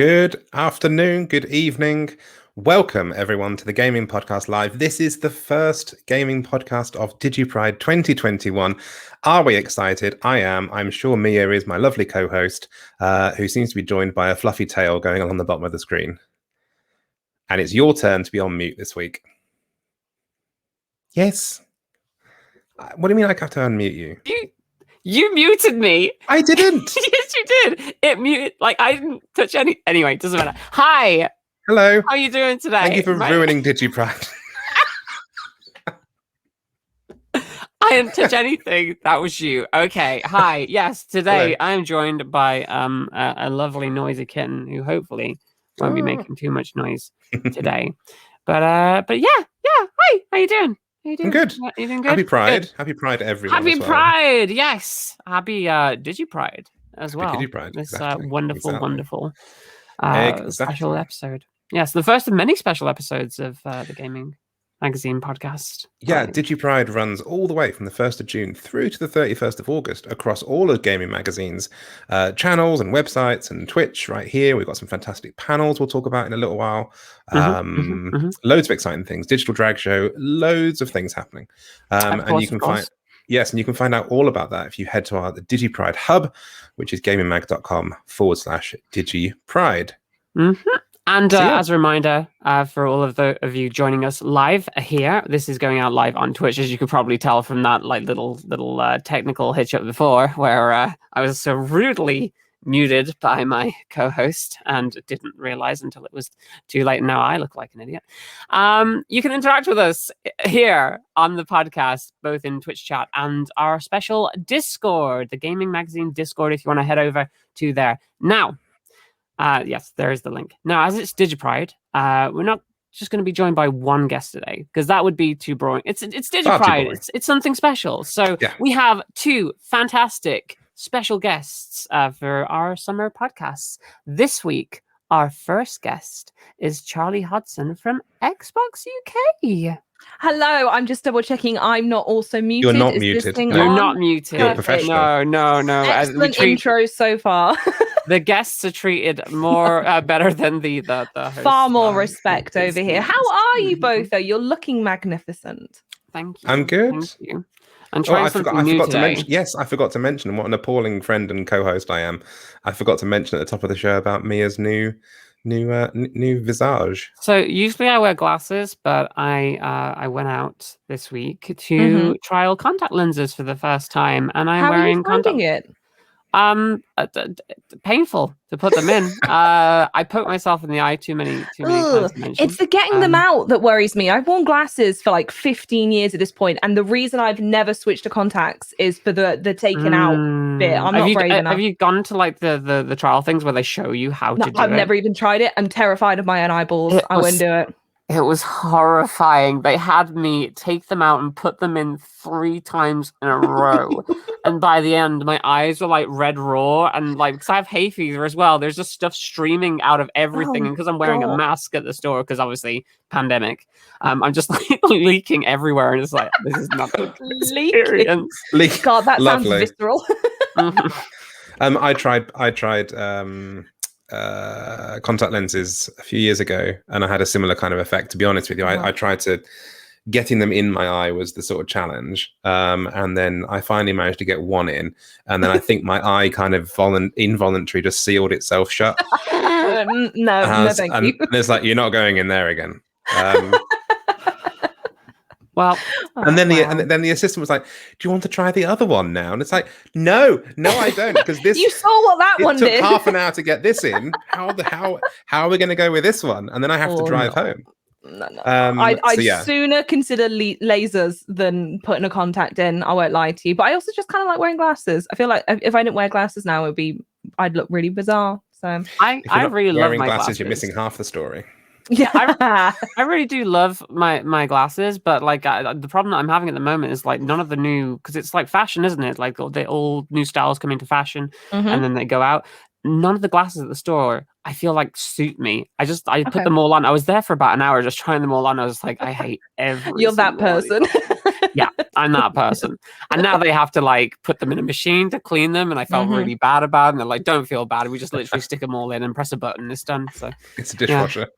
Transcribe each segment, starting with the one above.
Good afternoon, good evening. Welcome, everyone, to the Gaming Podcast Live. This is the first gaming podcast of DigiPride 2021. Are we excited? I am. I'm sure Mia is my lovely co-host, who seems to be joined by a fluffy tail going on the bottom of the screen. And it's your turn to be on mute this week. Yes. What do you mean I have to unmute you? You muted me. I didn't. Yes, you did. It muted. Like, I didn't touch any. Anyway, it doesn't matter. Hi. Hello. How are you doing today? Thank you for ruining DigiPride. I didn't touch anything. That was you. Okay. Hi. Yes. Today I am joined by a lovely noisy kitten who hopefully won't be making too much noise today. But yeah. Hi. How you doing? I'm good. You doing good? Happy Pride. Good. Happy Pride, everyone. Happy Pride. Yes. Happy DigiPride as well. DigiPride. This exactly. wonderful Exactly. special episode. Yes, the first of many special episodes of the Gaming Magazine podcast. Yeah, DigiPride runs all the way from the 1st of June through to the 31st of August across all of Gaming Magazine's channels and websites and Twitch right here. We've got some fantastic panels we'll talk about in a little while. Loads of exciting things. Digital drag show, loads of things happening. And you can find out all about that if you head to the DigiPride hub, which is gamingmag.com/DigiPride. And as a reminder, for all of you joining us live here, this is going out live on Twitch, as you could probably tell from that little technical hitch up before, where I was so rudely muted by my co-host and didn't realize until it was too late. Now I look like an idiot. You can interact with us here on the podcast, both in Twitch chat and our special Discord, the Gaming Magazine Discord, if you want to head over to there. Now, yes, there is the link. Now, as it's DigiPride, we're not just going to be joined by one guest today, because that would be too boring. It's DigiPride. It's something special. So we have two fantastic special guests for our summer podcasts. This week, our first guest is Charleyy Hodson from Xbox UK. Hello, I'm just double checking. I'm not also muted. You're not muted. You're not muted. You're professional. No. Excellent intro so far. The guests are treated more better than the hosts. Far more respect over here. How are you both, though? You're looking magnificent. Thank you. I'm good. Thank you. And I forgot to mention. Yes, I forgot to mention what an appalling friend and co-host I am. I forgot to mention at the top of the show about Mia's new visage. So usually I wear glasses, but I went out this week to trial contact lenses for the first time, and I'm wearing contact. It? Painful to put them in. I poked myself in the eye too many times. It's the getting them out that worries me. I've worn glasses for like 15 years at this point, and the reason I've never switched to contacts is for the taken out bit. I'm not brave enough. Have you gone to like the trial things where they show you how to do it? I've never even tried it. I'm terrified of my own eyeballs. I wouldn't do it. It was horrifying. They had me take them out and put them in 3 times in a row. And by the end, my eyes were like red raw. And like, because I have hay fever as well, there's just stuff streaming out of everything. And because I'm wearing a mask at the store, because obviously pandemic, I'm just like leaking everywhere. And it's like, this is not a good experience. God, that Lovely. sounds visceral. I tried contact lenses a few years ago, and I had a similar kind of effect. To be honest with you, I tried to getting them in my eye was the sort of challenge, and then I finally managed to get one in, and then I think my eye kind of involuntarily just sealed itself shut. No, thank you. And it's like, you're not going in there again. Well, and then the assistant was like, "Do you want to try the other one now?" And it's like, "No, I don't, because this." You saw what that one took did. half an hour to get this in. How are we going to go with this one? And then I have to drive home. No. I'd sooner consider lasers than putting a contact in. I won't lie to you, but I also just kind of like wearing glasses. I feel like if I didn't wear glasses now, I'd look really bizarre. So I really love my glasses. You're missing half the story. Yeah, I really do love my glasses, but like the problem that I'm having at the moment is like none of the new, because it's like fashion, isn't it? Like all new styles come into fashion and then they go out. None of the glasses at the store I feel like suit me. I put them all on. I was there for about an hour just trying them all on. I was like, I hate every. You're that person. Yeah, I'm that person. And now they have to like put them in a machine to clean them, and I felt really bad about it. And they're like, don't feel bad. We just literally stick them all in and press a button. It's done. So it's a dishwasher.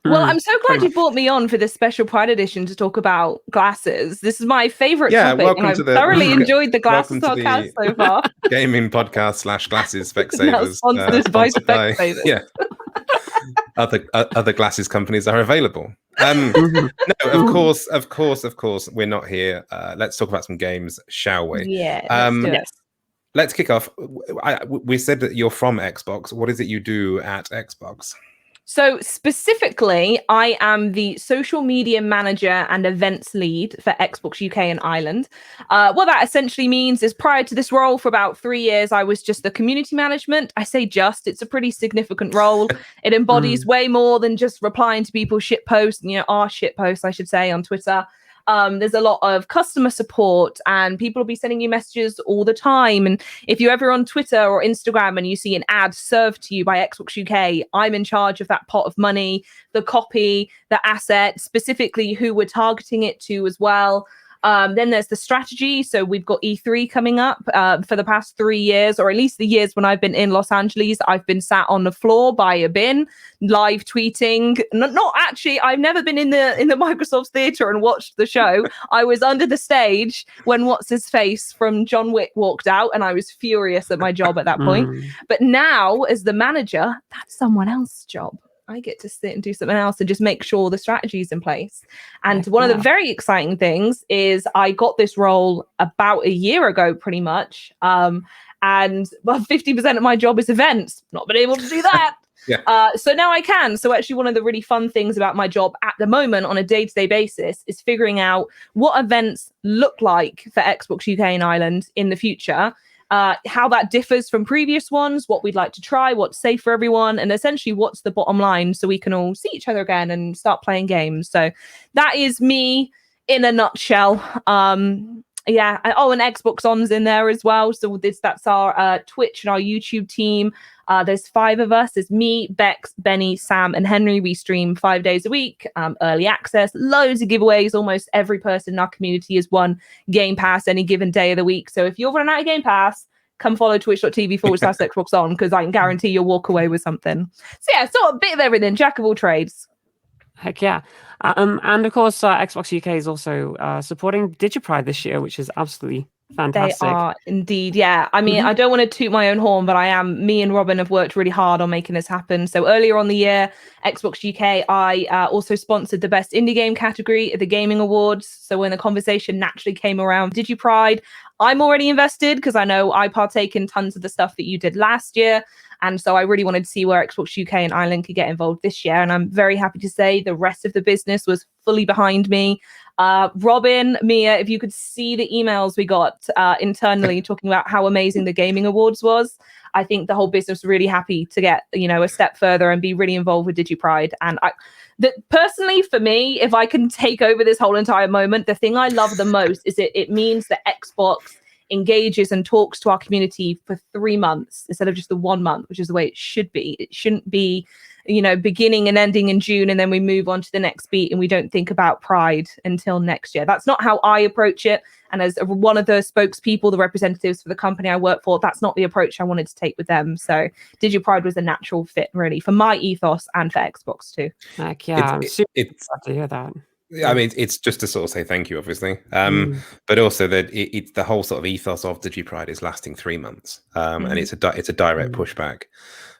Well, I'm so glad you brought me on for this special Pride edition to talk about glasses. This is my favorite topic, and I've thoroughly enjoyed the glasses podcast so far. Gaming podcast / glasses Specsavers. Sponsored by Specsavers. Yeah. Other glasses companies are available. No, of course, we're not here. Let's talk about some games, shall we? Yeah. Let's kick off. We said that you're from Xbox. What is it you do at Xbox? So specifically, I am the social media manager and events lead for Xbox UK and Ireland. What that essentially means is prior to this role for about 3 years, I was just the community management. I say just, it's a pretty significant role. It embodies way more than just replying to people's shit posts, our shit posts, I should say, on Twitter. There's a lot of customer support and people will be sending you messages all the time. And if you're ever on Twitter or Instagram and you see an ad served to you by Xbox UK, I'm in charge of that pot of money, the copy, the asset, specifically who we're targeting it to as well. Then there's the strategy. So we've got E3 coming up for the past 3 years, or at least the years when I've been in Los Angeles. I've been sat on the floor by a bin, live tweeting. Not actually, I've never been in the Microsoft Theatre and watched the show. I was under the stage when what's his face from John Wick walked out, and I was furious at my job at that point. But now, as the manager, that's someone else's job. I get to sit and do something else and just make sure the strategy is in place. And one of the very exciting things is I got this role about a year ago, pretty much. And 50% of my job is events. Not been able to do that. So now I can. So actually one of the really fun things about my job at the moment on a day-to-day basis is figuring out what events look like for Xbox UK and Ireland in the future. How that differs from previous ones, what we'd like to try, what's safe for everyone, and essentially what's the bottom line so we can all see each other again and start playing games. So that is me in a nutshell. And Xbox On's in there as well. So that's our Twitch and our YouTube team. There's 5 of us. There's me, Bex, Benny, Sam, and Henry. We stream 5 days a week. Early access, loads of giveaways. Almost every person in our community has won Game Pass any given day of the week. So if you're running out of Game Pass, come follow twitch.tv/Xbox On, because I can guarantee you'll walk away with something. So yeah, sort of a bit of everything, jack of all trades. Heck yeah. And of course, Xbox UK is also supporting DigiPride this year, which is absolutely fantastic. They are indeed. Yeah. I mean, I don't want to toot my own horn, but me and Robin have worked really hard on making this happen. So earlier on the year, Xbox UK, I also sponsored the Best Indie Game category at the Gaming Awards. So when the conversation naturally came around DigiPride, I'm already invested because I know I partake in tons of the stuff that you did last year. And so I really wanted to see where Xbox UK and Ireland could get involved this year. And I'm very happy to say the rest of the business was fully behind me. Robin, Mia, if you could see the emails we got internally talking about how amazing the Gaming Awards was, I think the whole business was really happy to get, a step further and be really involved with DigiPride. And personally, for me, if I can take over this whole entire moment, the thing I love the most is it means that Xbox engages and talks to our community for 3 months instead of just the 1 month, which is the way it should be. It shouldn't be, beginning and ending in June and then we move on to the next beat and we don't think about Pride until next year. That's not how I approach it. And as one of the spokespeople, the representatives for the company I work for, that's not the approach I wanted to take with them. So DigiPride was a natural fit, really, for my ethos and for Xbox too. Heck yeah, I'm super glad to hear that. I mean, it's just to sort of say thank you, obviously, but also that it's the whole sort of ethos of DigiPride is lasting 3 months, and it's a direct pushback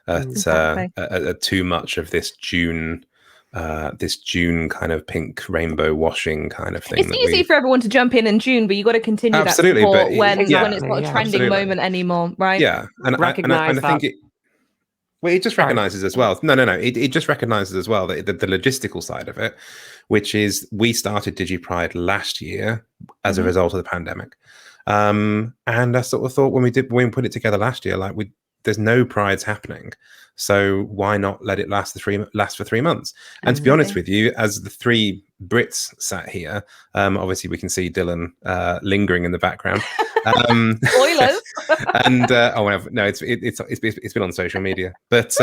at too much of this June kind of pink rainbow washing kind of thing. It's easy for everyone to jump in June, but you got to continue that support when it's not a trending moment anymore, right? Yeah, and I think it. Well, it just recognizes as well. No. It just recognizes as well that the logistical side of it, which is we started DigiPride last year as a result of the pandemic, and I sort of thought when we put it together last year, there's no prides happening, so why not let it last for 3 months? And to be honest with you, as the 3 Brits sat here, obviously we can see Dylan lingering in the background. Spoilers. And no, it's been on social media, but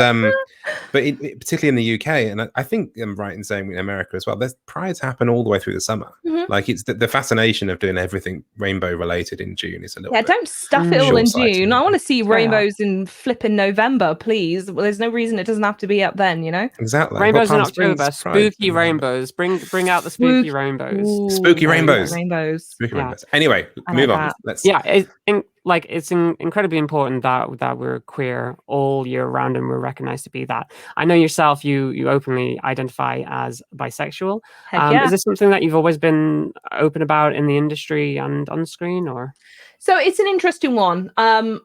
particularly in the UK, and I think I'm right in saying in America as well. There's prides happen all the way through the summer. Like it's the fascination of doing everything rainbow related in June is a little. Yeah, bit don't stuff it all in June. I want to see rainbows in flipping November, please. Well, there's no reason it doesn't have to be up then, you know. Exactly. Rainbows in October, spooky rainbows. Bring out the spooky rainbows. Ooh, spooky rainbows. Spooky rainbows. Anyway, move on. Let's. Yeah, it's incredibly important that we're queer all year round and we're recognized to be that. I know yourself, you openly identify as bisexual. Is this something that you've always been open about in the industry and on screen, or? So it's an interesting one. I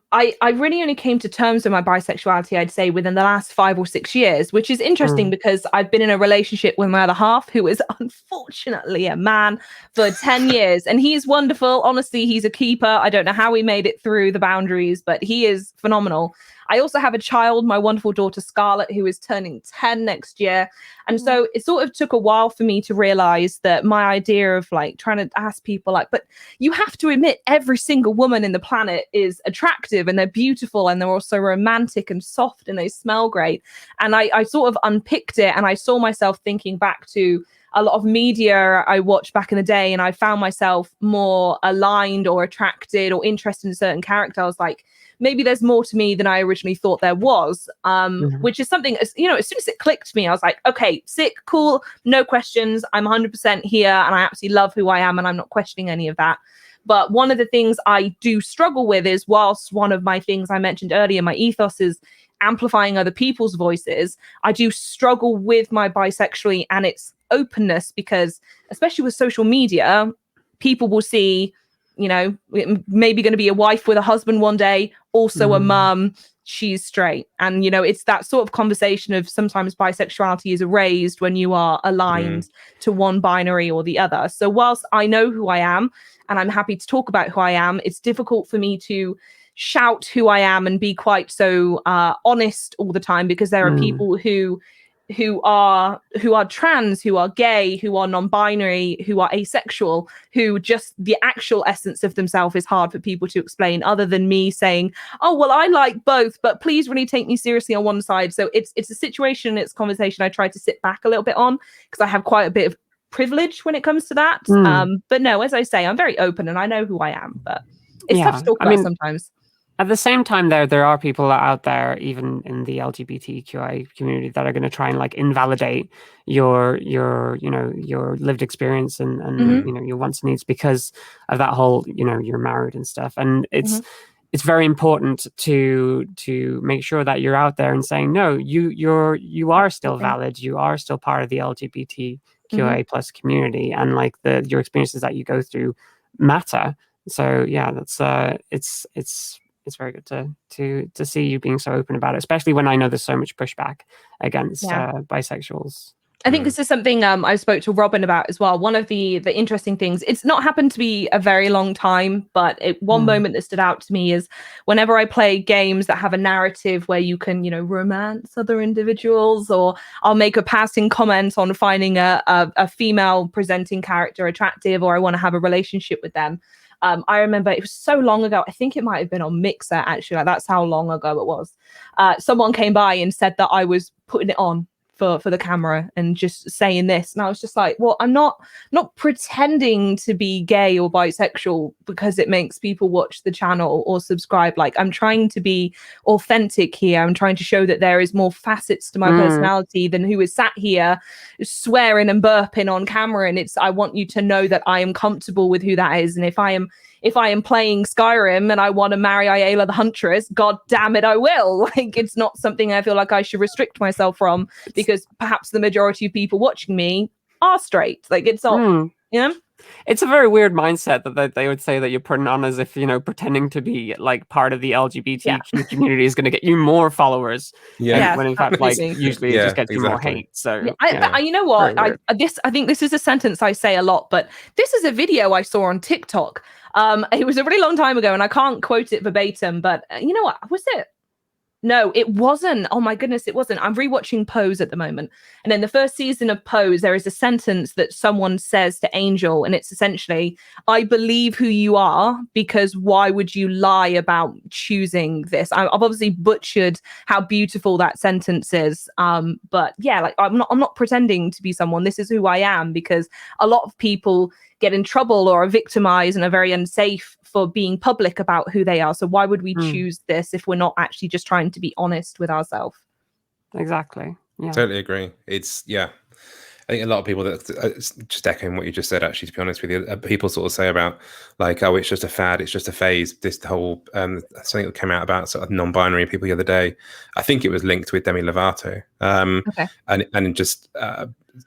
really only came to terms with my bisexuality, I'd say, within the last 5 or 6 years, which is interesting because I've been in a relationship with my other half, who is unfortunately a man, for 10 years. And he's wonderful. Honestly, he's a keeper. I don't know how he made it through the boundaries, but he is phenomenal. I also have a child, my wonderful daughter, Scarlett, who is turning 10 next year. And so it sort of took a while for me to realize that my idea of like trying to ask people like, but you have to admit every single woman in the planet is attractive and they're beautiful and they're also romantic and soft and they smell great. And I sort of unpicked it and I saw myself thinking back to a lot of media I watched back in the day, and I found myself more aligned or attracted or interested in a certain character. I was like, maybe there's more to me than I originally thought there was, which is something, you know, as soon as it clicked to me, I was like, okay, sick, cool, no questions. I'm 100% here and I absolutely love who I am and I'm not questioning any of that. But one of the things I do struggle with is, whilst one of my things I mentioned earlier, my ethos is amplifying other people's voices, I do struggle with my bisexuality and its openness, because especially with social media, people will see, you know, maybe going to be a wife with a husband one day, also a mum, she's straight. And, you know, it's that sort of conversation of sometimes bisexuality is erased when you are aligned to one binary or the other. So whilst I know who I am and I'm happy to talk about who I am, it's difficult for me to shout who I am and be quite so honest all the time, because there are people who are trans, who are gay, who are non-binary, who are asexual, who just the actual essence of themselves is hard for people to explain, other than me saying, oh, well, I like both, but please really take me seriously on one side. So it's a situation, it's a conversation I try to sit back a little bit on, because I have quite a bit of privilege when it comes to that. But no, as I say, I'm very open and I know who I am, but it's tough to talk about sometimes. At the same time, there are people out there, even in the LGBTQI community, that are going to try and like invalidate your lived experience and you know, your wants and needs, because of that whole, you know, you're married and stuff. And it's very important to make sure that you're out there and saying, no, you are still valid, you are still part of the LGBTQI plus community, and like your experiences that you go through matter. So yeah, that's it's very good to see you being so open about it, especially when I know there's so much pushback against bisexuals. I think this is something I spoke to Robin about as well. One of the interesting things, it's not happened to be a very long time, but one moment that stood out to me is whenever I play games that have a narrative where you can, you know, romance other individuals, or I'll make a passing comment on finding a female presenting character attractive, or I want to have a relationship with them. I remember it was so long ago. I think it might have been on Mixer, actually. Like, that's how long ago it was. Someone came by and said that I was putting it on for the camera and just saying this, and I was just like, well, I'm not pretending to be gay or bisexual because it makes people watch the channel or subscribe. Like, I'm trying to be authentic here. I'm trying to show that there is more facets to my personality than who is sat here swearing and burping on camera. And I want you to know that I am comfortable with who that is. And if I am playing Skyrim and I want to marry Ayala the Huntress, God damn it, I will. Like, it's not something I feel like I should restrict myself from, because perhaps the majority of people watching me are straight. Like, it's not, you know? It's a very weird mindset that they would say that you're putting on as if, you know, pretending to be like part of the LGBTQ community is going to get you more followers. When in fact, like, usually it just gets you more hate. So you know what? I think this is a sentence I say a lot, but this is a video I saw on TikTok. It was a really long time ago and I can't quote it verbatim, but you know what? Was it No, it wasn't. Oh my goodness, it wasn't. I'm rewatching Pose at the moment. And in the first season of Pose, there is a sentence that someone says to Angel, and it's essentially, I believe who you are, because why would you lie about choosing this? I've obviously butchered how beautiful that sentence is. But yeah, like I'm not pretending to be someone. This is who I am, because a lot of people get in trouble or are victimized and are very unsafe for being public about who they are. So why would we choose this if we're not actually just trying to be honest with ourselves? Exactly. Yeah. Totally agree. I think a lot of people that just echoing what you just said, actually, to be honest with you, people sort of say about like, oh, it's just a fad, it's just a phase. This whole something that came out about sort of non-binary people the other day. I think it was linked with Demi Lovato. And just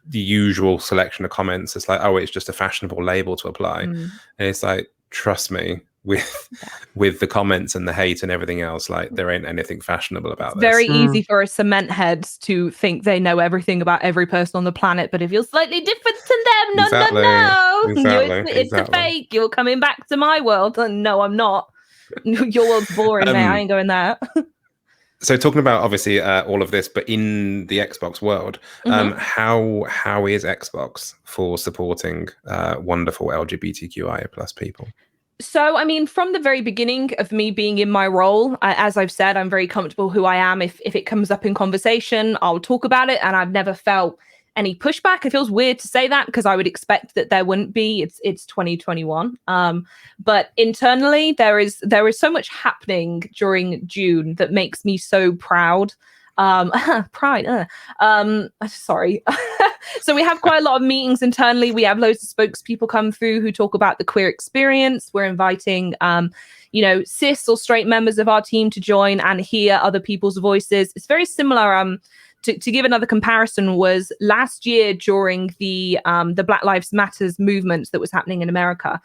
the usual selection of comments. It's like, oh, it's just a fashionable label to apply. And it's like, trust me, with the comments and the hate and everything else, like there ain't anything fashionable about this. Very easy for a cement head to think they know everything about every person on the planet, but if you're slightly different to them, no. It's a fake. You're coming back to my world. And no, I'm not. Your world's boring, mate. I ain't going there. So talking about obviously all of this, but in the Xbox world, how is Xbox for supporting wonderful LGBTQIA plus people? So, I mean, from the very beginning of me being in my role, as I've said, I'm very comfortable who I am. If it comes up in conversation, I'll talk about it. And I've never felt any pushback. It feels weird to say that because I would expect that there wouldn't be. It's 2021. But internally, there is so much happening during June that makes me so proud. Pride. Sorry. So we have quite a lot of meetings internally. We have loads of spokespeople come through who talk about the queer experience. We're inviting, cis or straight members of our team to join and hear other people's voices. It's very similar. To give another comparison, was last year during the Black Lives Matters movement that was happening in America.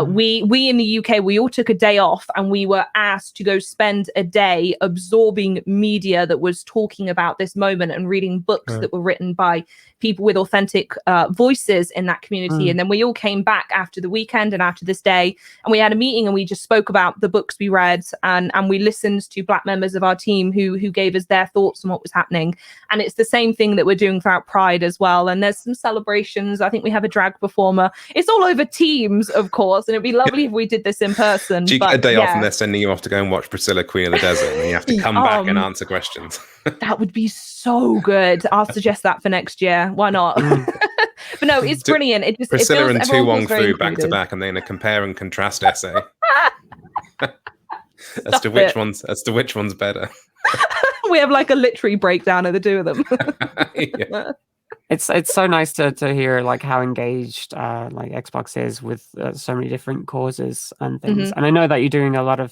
We in the UK, we all took a day off and we were asked to go spend a day absorbing media that was talking about this moment and reading books that were written by people with authentic voices in that community. And then we all came back after the weekend and after this day, and we had a meeting and we just spoke about the books we read, and we listened to Black members of our team who gave us their thoughts on what was happening. And it's the same thing that we're doing throughout Pride as well. And there's some celebrations. I think we have a drag performer. It's all over Teams, of course. And it'd be lovely if we did this in person. Do you get a day off and they're sending you off to go and watch Priscilla, Queen of the Desert, and you have to come back and answer questions? That would be so good. I'll suggest that for next year. Why not? But no, it's brilliant. It just Priscilla and Tu Wong Fu back to back, and then a compare and contrast essay as to which one's better. We have like a literary breakdown of the two of them. Yeah. It's so nice to hear like how engaged like Xbox is with so many different causes and things. And I know that you're doing a lot of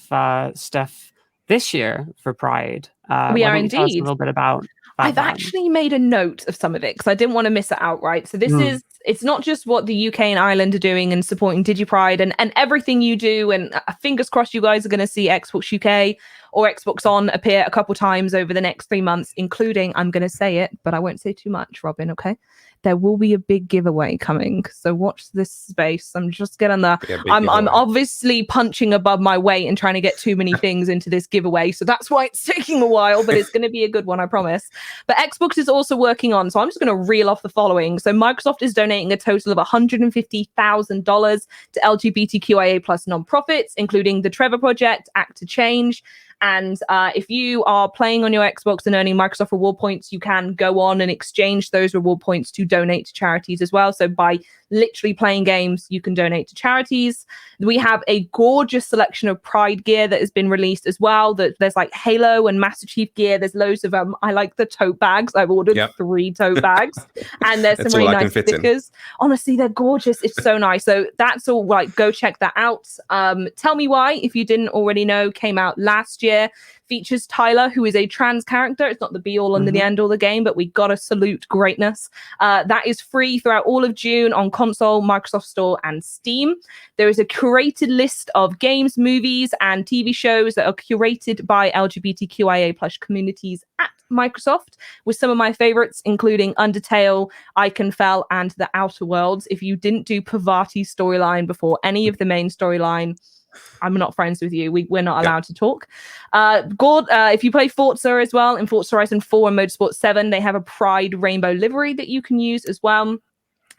stuff this year for Pride. We are indeed. Tell us a little bit about I've actually made a note of some of it because I didn't want to miss it out, right? So this it's not just what the UK and Ireland are doing and supporting DigiPride and everything you do. And fingers crossed you guys are going to see Xbox UK or Xbox On appear a couple times over the next 3 months, including, I'm going to say it, but I won't say too much, Robin, okay? There will be a big giveaway coming. So watch this space. I'm just getting the... I'm obviously punching above my weight and trying to get too many things into this giveaway. So that's why it's taking a while, but it's going to be a good one, I promise. But Xbox is also working on... So I'm just going to reel off the following. So Microsoft is donating a total of $150,000 to LGBTQIA plus nonprofits, including the Trevor Project, Act to Change. And if you are playing on your Xbox and earning Microsoft reward points, you can go on and exchange those reward points to donate to charities as well. So by literally playing games, you can donate to charities. We have a gorgeous selection of Pride gear that has been released as well. There's like Halo and Master Chief gear. There's loads of I like the tote bags. I've ordered 3 tote bags, and there's some really nice stickers. Honestly, they're gorgeous. It's so nice. So that's all right. Go check that out. Tell Me Why, if you didn't already know, came out last year. Features Tyler, who is a trans character. It's not the be-all and the end-all of the game, but we gotta salute greatness. That is free throughout all of June on console, Microsoft Store, and Steam. There is a curated list of games, movies, and TV shows that are curated by LGBTQIA plus communities at Microsoft, with some of my favorites, including Undertale, Iconfell, and The Outer Worlds. If you didn't do Parvati's storyline before any of the main storyline, I'm not friends with you. We're not allowed to talk. Gord, if you play Forza as well, in Forza Horizon 4 and Motorsport 7, they have a Pride rainbow livery that you can use as well.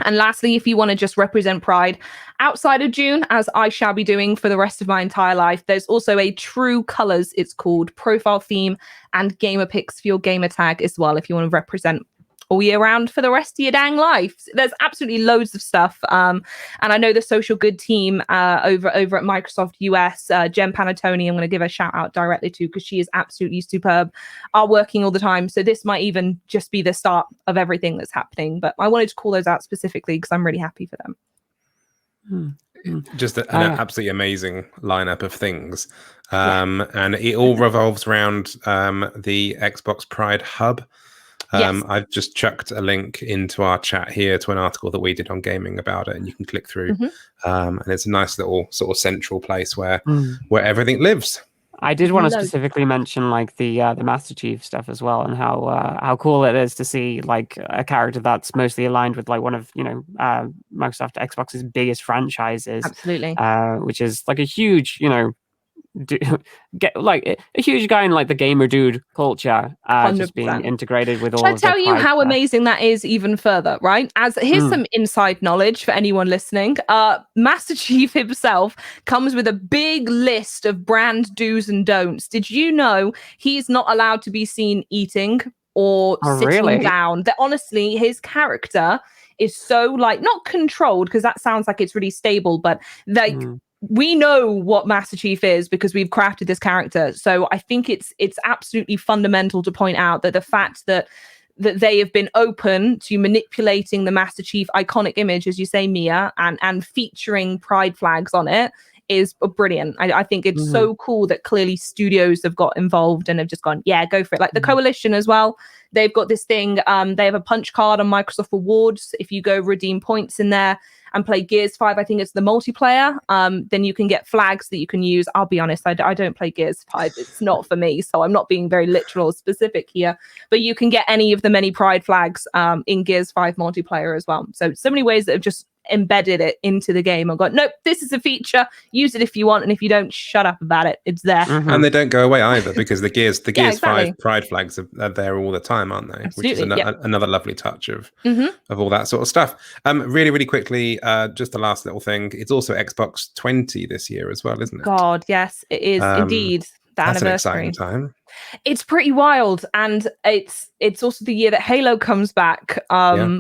And lastly, if you want to just represent Pride outside of June, as I shall be doing for the rest of my entire life, there's also a True Colors, it's called, profile theme and gamer pics for your gamer tag as well, if you want to represent all year round for the rest of your dang life. There's absolutely loads of stuff. And I know the social good team over at Microsoft US, Jen Panettone, I'm going to give a shout out directly to, because she is absolutely superb, are working all the time. So this might even just be the start of everything that's happening. But I wanted to call those out specifically because I'm really happy for them. Just an absolutely amazing lineup of things. And it all revolves around the Xbox Pride Hub. I've just chucked a link into our chat here to an article that we did on Gaming about it, and you can click through. And it's a nice little sort of central place where everything lives. I did want to specifically mention like the Master Chief stuff as well, and how cool it is to see like a character that's mostly aligned with like one of Microsoft Xbox's biggest franchises. Absolutely, which is like a huge get like a huge guy in like the gamer dude culture, just being integrated with all. Shall I tell you how amazing that is even further, right? As here's some inside knowledge for anyone listening. Master Chief himself comes with a big list of brand do's and don'ts. Did you know he's not allowed to be seen eating or sitting down? That honestly, his character is so like not controlled, because that sounds like it's really stable, but like we know what Master Chief is because we've crafted this character. So I think it's absolutely fundamental to point out that the fact that they have been open to manipulating the Master Chief iconic image, as you say, Mia, and featuring Pride flags on it is brilliant. I think it's so cool that clearly studios have got involved and have just gone, yeah, go for it. Like the Coalition as well. They've got this thing. They have a punch card on Microsoft Rewards. If you go redeem points in there and play Gears 5, I think it's the multiplayer, then you can get flags that you can use. I'll be honest, I don't play Gears 5. It's not for me, so I'm not being very literal or specific here. But you can get any of the many Pride flags in Gears 5 multiplayer as well. So many ways that have just embedded it into the game and gone, nope, this is a feature, use it if you want, and if you don't, shut up about it, it's there. And they don't go away either, because the Gears 5 Pride flags are there all the time, aren't they? Absolutely, which is another lovely touch of all that sort of stuff. Really, really quickly, just the last little thing, it's also Xbox 20 this year as well, isn't it? God, yes, it is indeed. That's an exciting time. It's pretty wild, and it's also the year that Halo comes back,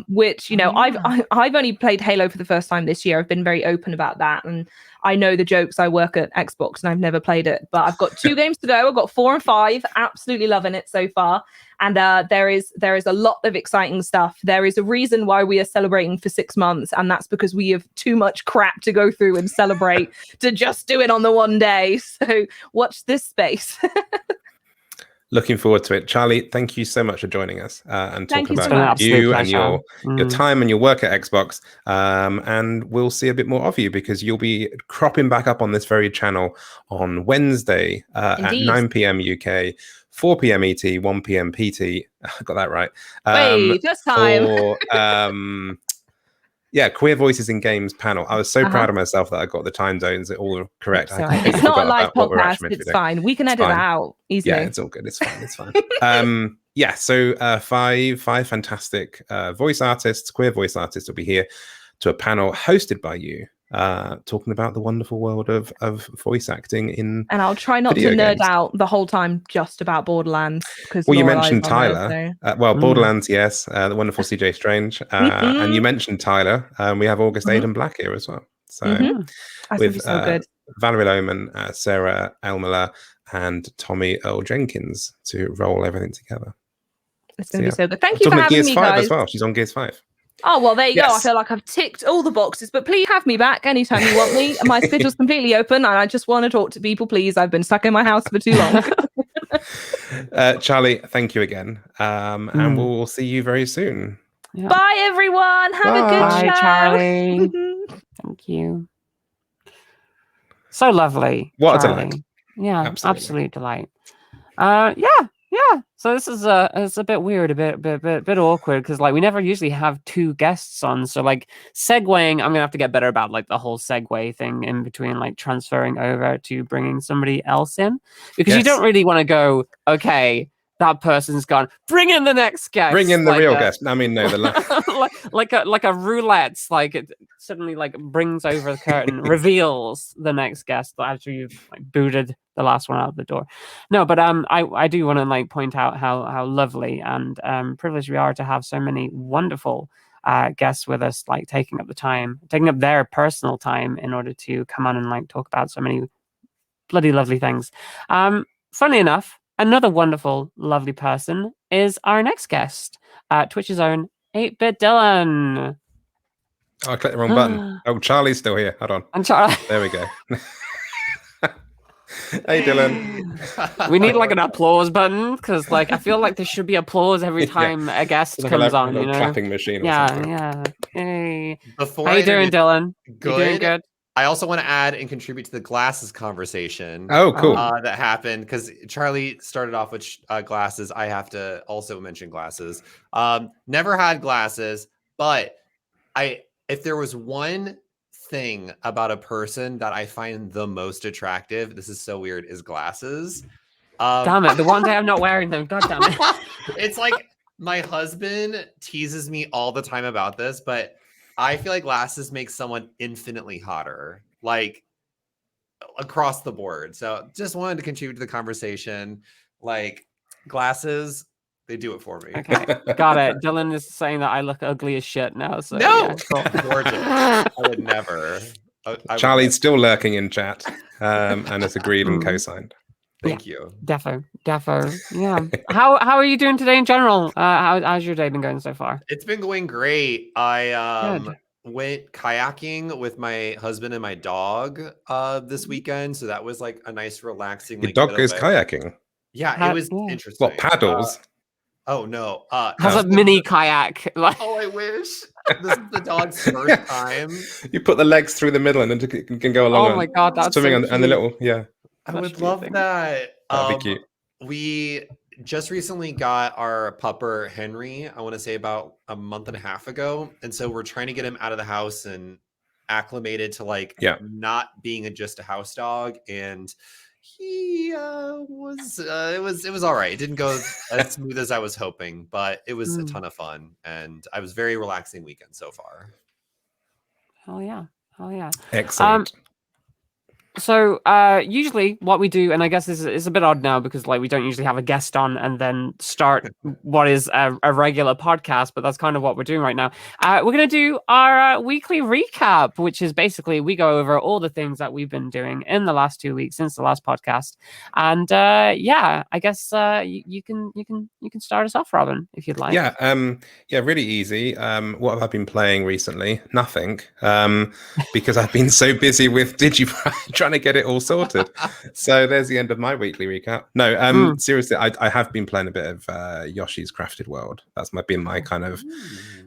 which I've only played Halo for the first time this year. I've been very open about that, and I know the jokes. I work at Xbox and I've never played it, but I've got 2 games to go. I've got 4 and 5, absolutely loving it so far. And there is a lot of exciting stuff. There is a reason why we are celebrating for 6 months, and that's because we have too much crap to go through and celebrate to just do it on the one day. So watch this space. Looking forward to it. Charleyy, thank you so much for joining us and talking about you and your time and your work at Xbox. And we'll see a bit more of you, because you'll be cropping back up on this very channel on Wednesday at 9 p.m. UK, 4 p.m. ET, 1 p.m. PT. I got that right. Wait, just time. Queer Voices in Games panel. I was so proud of myself that I got the time zones all correct. It's not a live podcast. It's fine. We can edit that out easily. Yeah, it's all good. It's fine. It's fine. So 5 fantastic voice artists, queer voice artists, will be here to a panel hosted by you, talking about the wonderful world of voice acting in. And I'll try not to nerd out the whole time just about Borderlands, because you mentioned Tyler. Borderlands, yes, the wonderful CJ Strange, and you mentioned Tyler. We have August Aidan Black here as well. So with so good. Valerie Lohman, Sarah Elmler, and Tommy Earl Jenkins to roll everything together. It's going to be so good. Thank you for having me, guys. As well. She's on Gears 5. Oh, well, there you go. I feel like I've ticked all the boxes, but please have me back anytime you want me. My schedule's completely open, and I just want to talk to people, please. I've been stuck in my house for too long. Charleyy, thank you again. And we'll see you very soon. Yeah. Bye, everyone. Have a good show. Bye, Charleyy. Thank you. So lovely. What Charleyy. A delight. Yeah, absolute delight. Yeah. So this is it's a bit weird, a bit awkward because like we never usually have two guests on. So like segueing, I'm gonna have to get better about like the whole segue thing in between, like transferring over to bringing somebody else in, because you don't really want to go, okay, that person's gone, bring in the next guest. Bring in the real guest. I mean, no, the like a roulette, like it suddenly like brings over the curtain, reveals the next guest after you've like booted the last one out the door. No, but I do want to like point out how lovely and privileged we are to have so many wonderful guests with us, like taking up their personal time in order to come on and like talk about so many bloody lovely things. Funnily enough, another wonderful, lovely person is our next guest, Twitch's own 8bitDylan. Oh, I clicked the wrong button. Oh, Charley's still here. Hold on. And Charley. There we go. Hey, Dylan. We need like an applause button because like I feel like there should be applause every time a guest comes on. A clapping machine. Yeah. Hey. How you doing, Dylan? Good. You doing good? I also want to add and contribute to the glasses conversation. Oh, cool. That happened because Charley started off with glasses. I have to also mention glasses. Never had glasses, but if there was one thing about a person that I find the most attractive, this is so weird, is glasses. Damn it, the one day I'm not wearing them. God damn it. It's like my husband teases me all the time about this, but I feel like glasses make someone infinitely hotter, like across the board. So just wanted to contribute to the conversation. Like glasses, they do it for me. Okay, got it. Dylan is saying that I look ugly as shit now. So no, yeah, cool. Gorgeous. I would never. Charley's still lurking in chat and has agreed and co-signed. Thank you. Defo. Yeah. How are you doing today in general? How's your day been going so far? It's been going great. I went kayaking with my husband and my dog this weekend, so that was like a nice, relaxing. Your dog goes kayaking. Yeah, it was interesting. What, paddles? Oh no! Has a mini kayak. Oh, I wish. This is the dog's first time. You put the legs through the middle and then it can go along. Oh my god, that's swimming so and the little I would love that. That'd be cute. We just recently got our pupper Henry, I want to say about a month and a half ago. And so we're trying to get him out of the house and acclimated to like not being just a house dog. And he it was all right. It didn't go as smooth as I was hoping, but it was a ton of fun. And I was very relaxing weekend so far. Hell yeah. Excellent. So usually what we do, and I guess this is a bit odd now because like we don't usually have a guest on and then start what is a regular podcast, but that's kind of what we're doing right now. We're going to do our weekly recap, which is basically we go over all the things that we've been doing in the last 2 weeks since the last podcast. And I guess you can start us off, Robin, if you'd like. Yeah, really easy. What have I been playing recently? Nothing, because I've been so busy with DigiPride trying to get it all sorted. So there's the end of my weekly recap. No, seriously, I have been playing a bit of Yoshi's Crafted World. That's been my kind of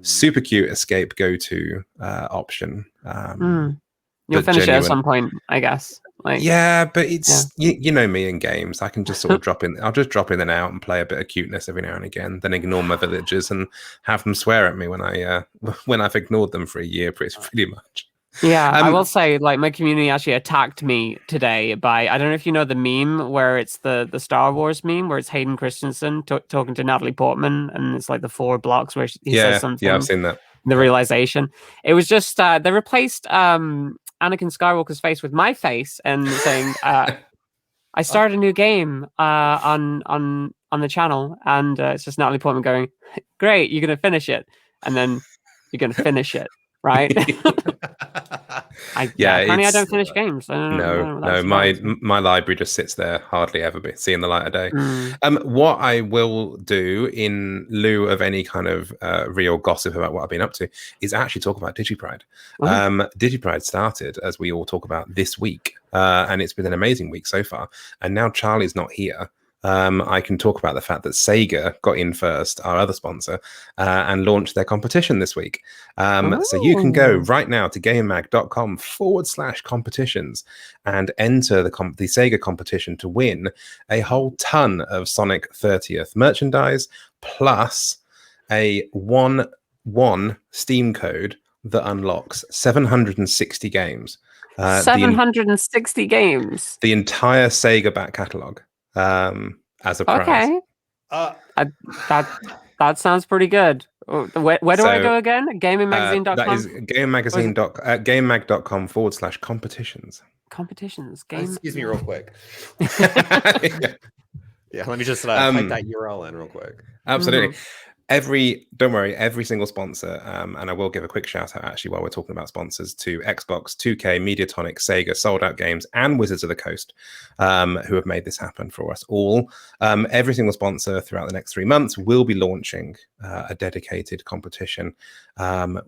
super cute escape go-to option. You'll finish it at some point, I guess. Like, yeah, but it's you know me in games. I can just sort of drop in. I'll just drop in and out and play a bit of cuteness every now and again. Then ignore my villagers and have them swear at me when I've ignored them for a year, pretty much. Yeah, I will say, like, my community actually attacked me today by, I don't know if you know the meme where it's the Star Wars meme where it's Hayden Christensen talking to Natalie Portman and it's like the 4 blocks where he says something. Yeah, I've seen that. The realization. It was just, they replaced Anakin Skywalker's face with my face and saying, I started a new game on the channel and it's just Natalie Portman going, great, you're going to finish it. And then you're going to finish it. Right? I don't finish games. No, my library just sits there, hardly ever seeing the light of day. What I will do in lieu of any kind of real gossip about what I've been up to is actually talk about DigiPride. DigiPride started, as we all talk about, this week, and it's been an amazing week so far. And now Charley's not here. I can talk about the fact that Sega got in first, our other sponsor, and launched their competition this week. So you can go right now to gaymag.com/competitions and enter the Sega competition to win a whole ton of Sonic 30th merchandise, plus a one Steam code that unlocks 760 games. 760 games. The entire Sega back catalog as a prize. Okay. That sounds pretty good. Where do I go again? Gaymingmagazine.com? That is gaymag.com/competitions. Competitions. Excuse me real quick. Yeah, let me just type that URL in real quick. Absolutely. Don't worry, every single sponsor, and I will give a quick shout out actually while we're talking about sponsors to Xbox, 2K, Mediatonic, Sega, Sold Out Games, and Wizards of the Coast, who have made this happen for us all. Every single sponsor throughout the next 3 months will be launching a dedicated competition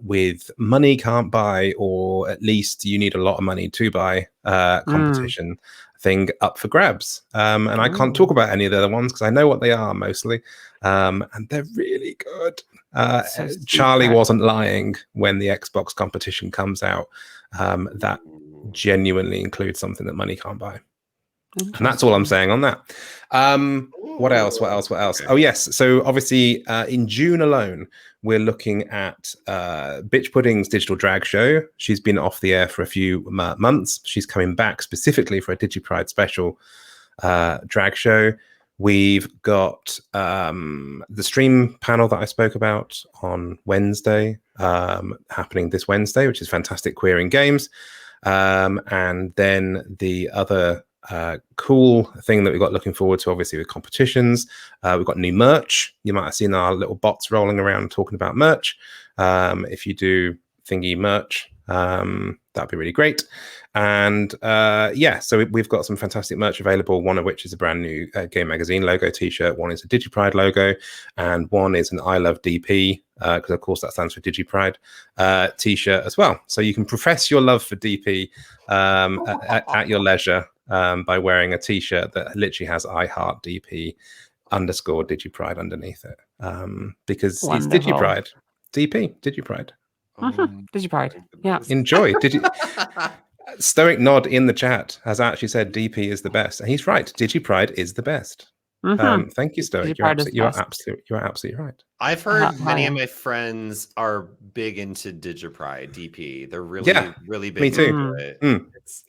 with money can't buy, or at least you need a lot of money to buy competition thing up for grabs. And I can't talk about any of the other ones because I know what they are mostly. And they're really good. Charleyy wasn't lying when the Xbox competition comes out. That genuinely includes something that money can't buy. And that's all I'm saying on that. What else? Oh, yes. So obviously in June alone, we're looking at Bitch Pudding's digital drag show. She's been off the air for a few months. She's coming back specifically for a DigiPride special drag show. We've got the stream panel that I spoke about on Wednesday, happening this Wednesday, which is Fantastic Queering Games. And then the other cool thing that we've got looking forward to, obviously, with competitions, we've got new merch. You might have seen our little bots rolling around talking about merch. If you do thingy merch, that'd be really great. And so we've got some fantastic merch available, one of which is a brand new Game Magazine logo t-shirt, one is a DigiPride logo, and one is an I Love DP, because of course that stands for DigiPride, t-shirt as well. So you can profess your love for DP at your leisure by wearing a t-shirt that literally has I Heart DP _ DigiPride underneath it, because Wonderful. It's DigiPride. DigiPride. DigiPride. Yeah. Enjoy. Stoic Nod in the chat has actually said DP is the best, and he's right. DigiPride is the best. Thank you, Stoic. You're absolutely right. I've heard many of my friends are big into DigiPride DP. They're really big. Me too. Into it.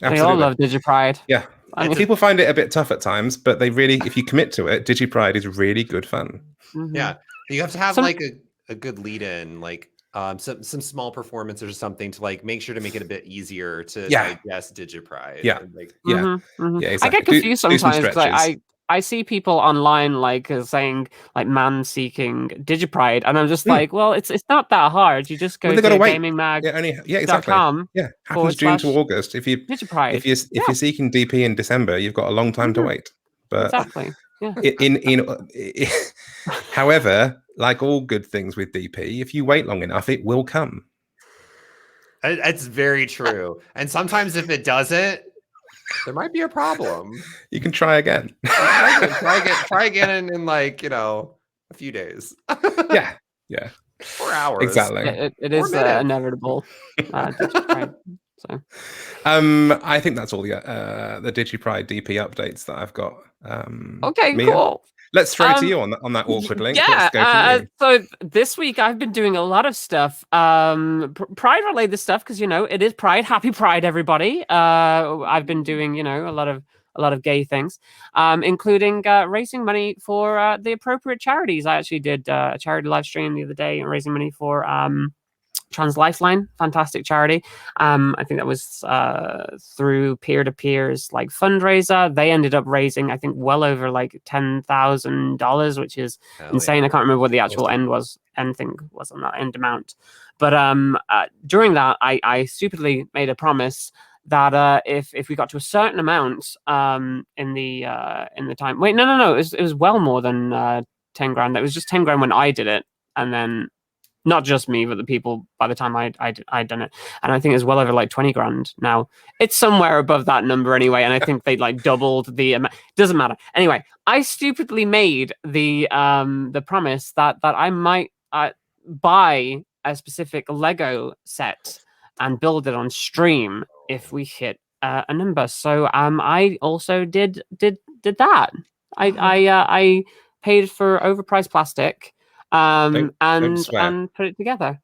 They all love DigiPride. Yeah. People find it a bit tough at times, but they really, if you commit to it, DigiPride is really good fun. Yeah, you have to have like a good lead in, like some small performance or something to like make sure to make it a bit easier to digest DigiPride. Yeah, exactly. I get confused sometimes because I see people online like saying like man seeking DigiPride, and I'm just like, well, it's not that hard. You just go to gaymingmag.com. Exactly. Happens June to August. If you're seeking DP in December, you've got a long time to wait. But exactly. Yeah. However, like all good things with DP, if you wait long enough, it will come. It's very true. And sometimes if it doesn't, there might be a problem. You can try again. Try again in like, a few days. Yeah. 4 hours. Exactly. It is inevitable. So. I think that's all the DigiPride DP updates that I've got. Okay, Mia, cool. Let's throw to you on that awkward link. Yeah. So this week I've been doing a lot of stuff, Pride related stuff, because it is Pride. Happy Pride, everybody. I've been doing a lot of gay things, including raising money for the appropriate charities. I actually did a charity live stream the other day, raising money for Trans Lifeline, fantastic charity. I think that was through peer-to-peer's like fundraiser. They ended up raising, I think, well over like $10,000, which is insane. I can't remember what the actual end thing was on that end amount. But during that, I stupidly made a promise that if we got to a certain amount in the time. Wait, no, it was well more than 10 grand. It was just 10 grand when I did it, and then Not just me, but the people by the time I'd done it. And I think it's well over like 20 grand now. It's somewhere above that number anyway. And I think they like doubled the amount. Doesn't matter. Anyway, I stupidly made the promise that I might buy a specific Lego set and build it on stream if we hit a number. So I also did that. I paid for overpriced plastic and put it together.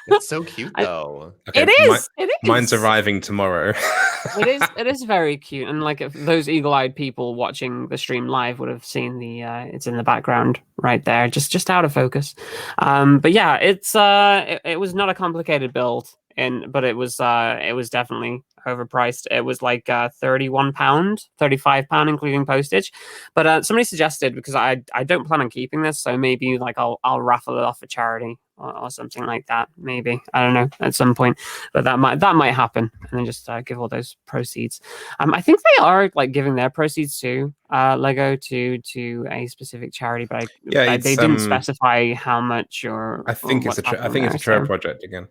It's so cute though. Okay, it is. Mine's arriving tomorrow. It is very cute, and like if those eagle-eyed people watching the stream live would have seen the it's in the background right there, just out of focus. But yeah, it was not a complicated build, but it was definitely overpriced. It was like £31, £35 including postage. But somebody suggested, because I don't plan on keeping this, so maybe like I'll raffle it off for charity or something like that. Maybe, I don't know, at some point. But that might happen, and then just give all those proceeds. I think they are like giving their proceeds to Lego to a specific charity, but they didn't specify how much or. I think it's a Trello project again.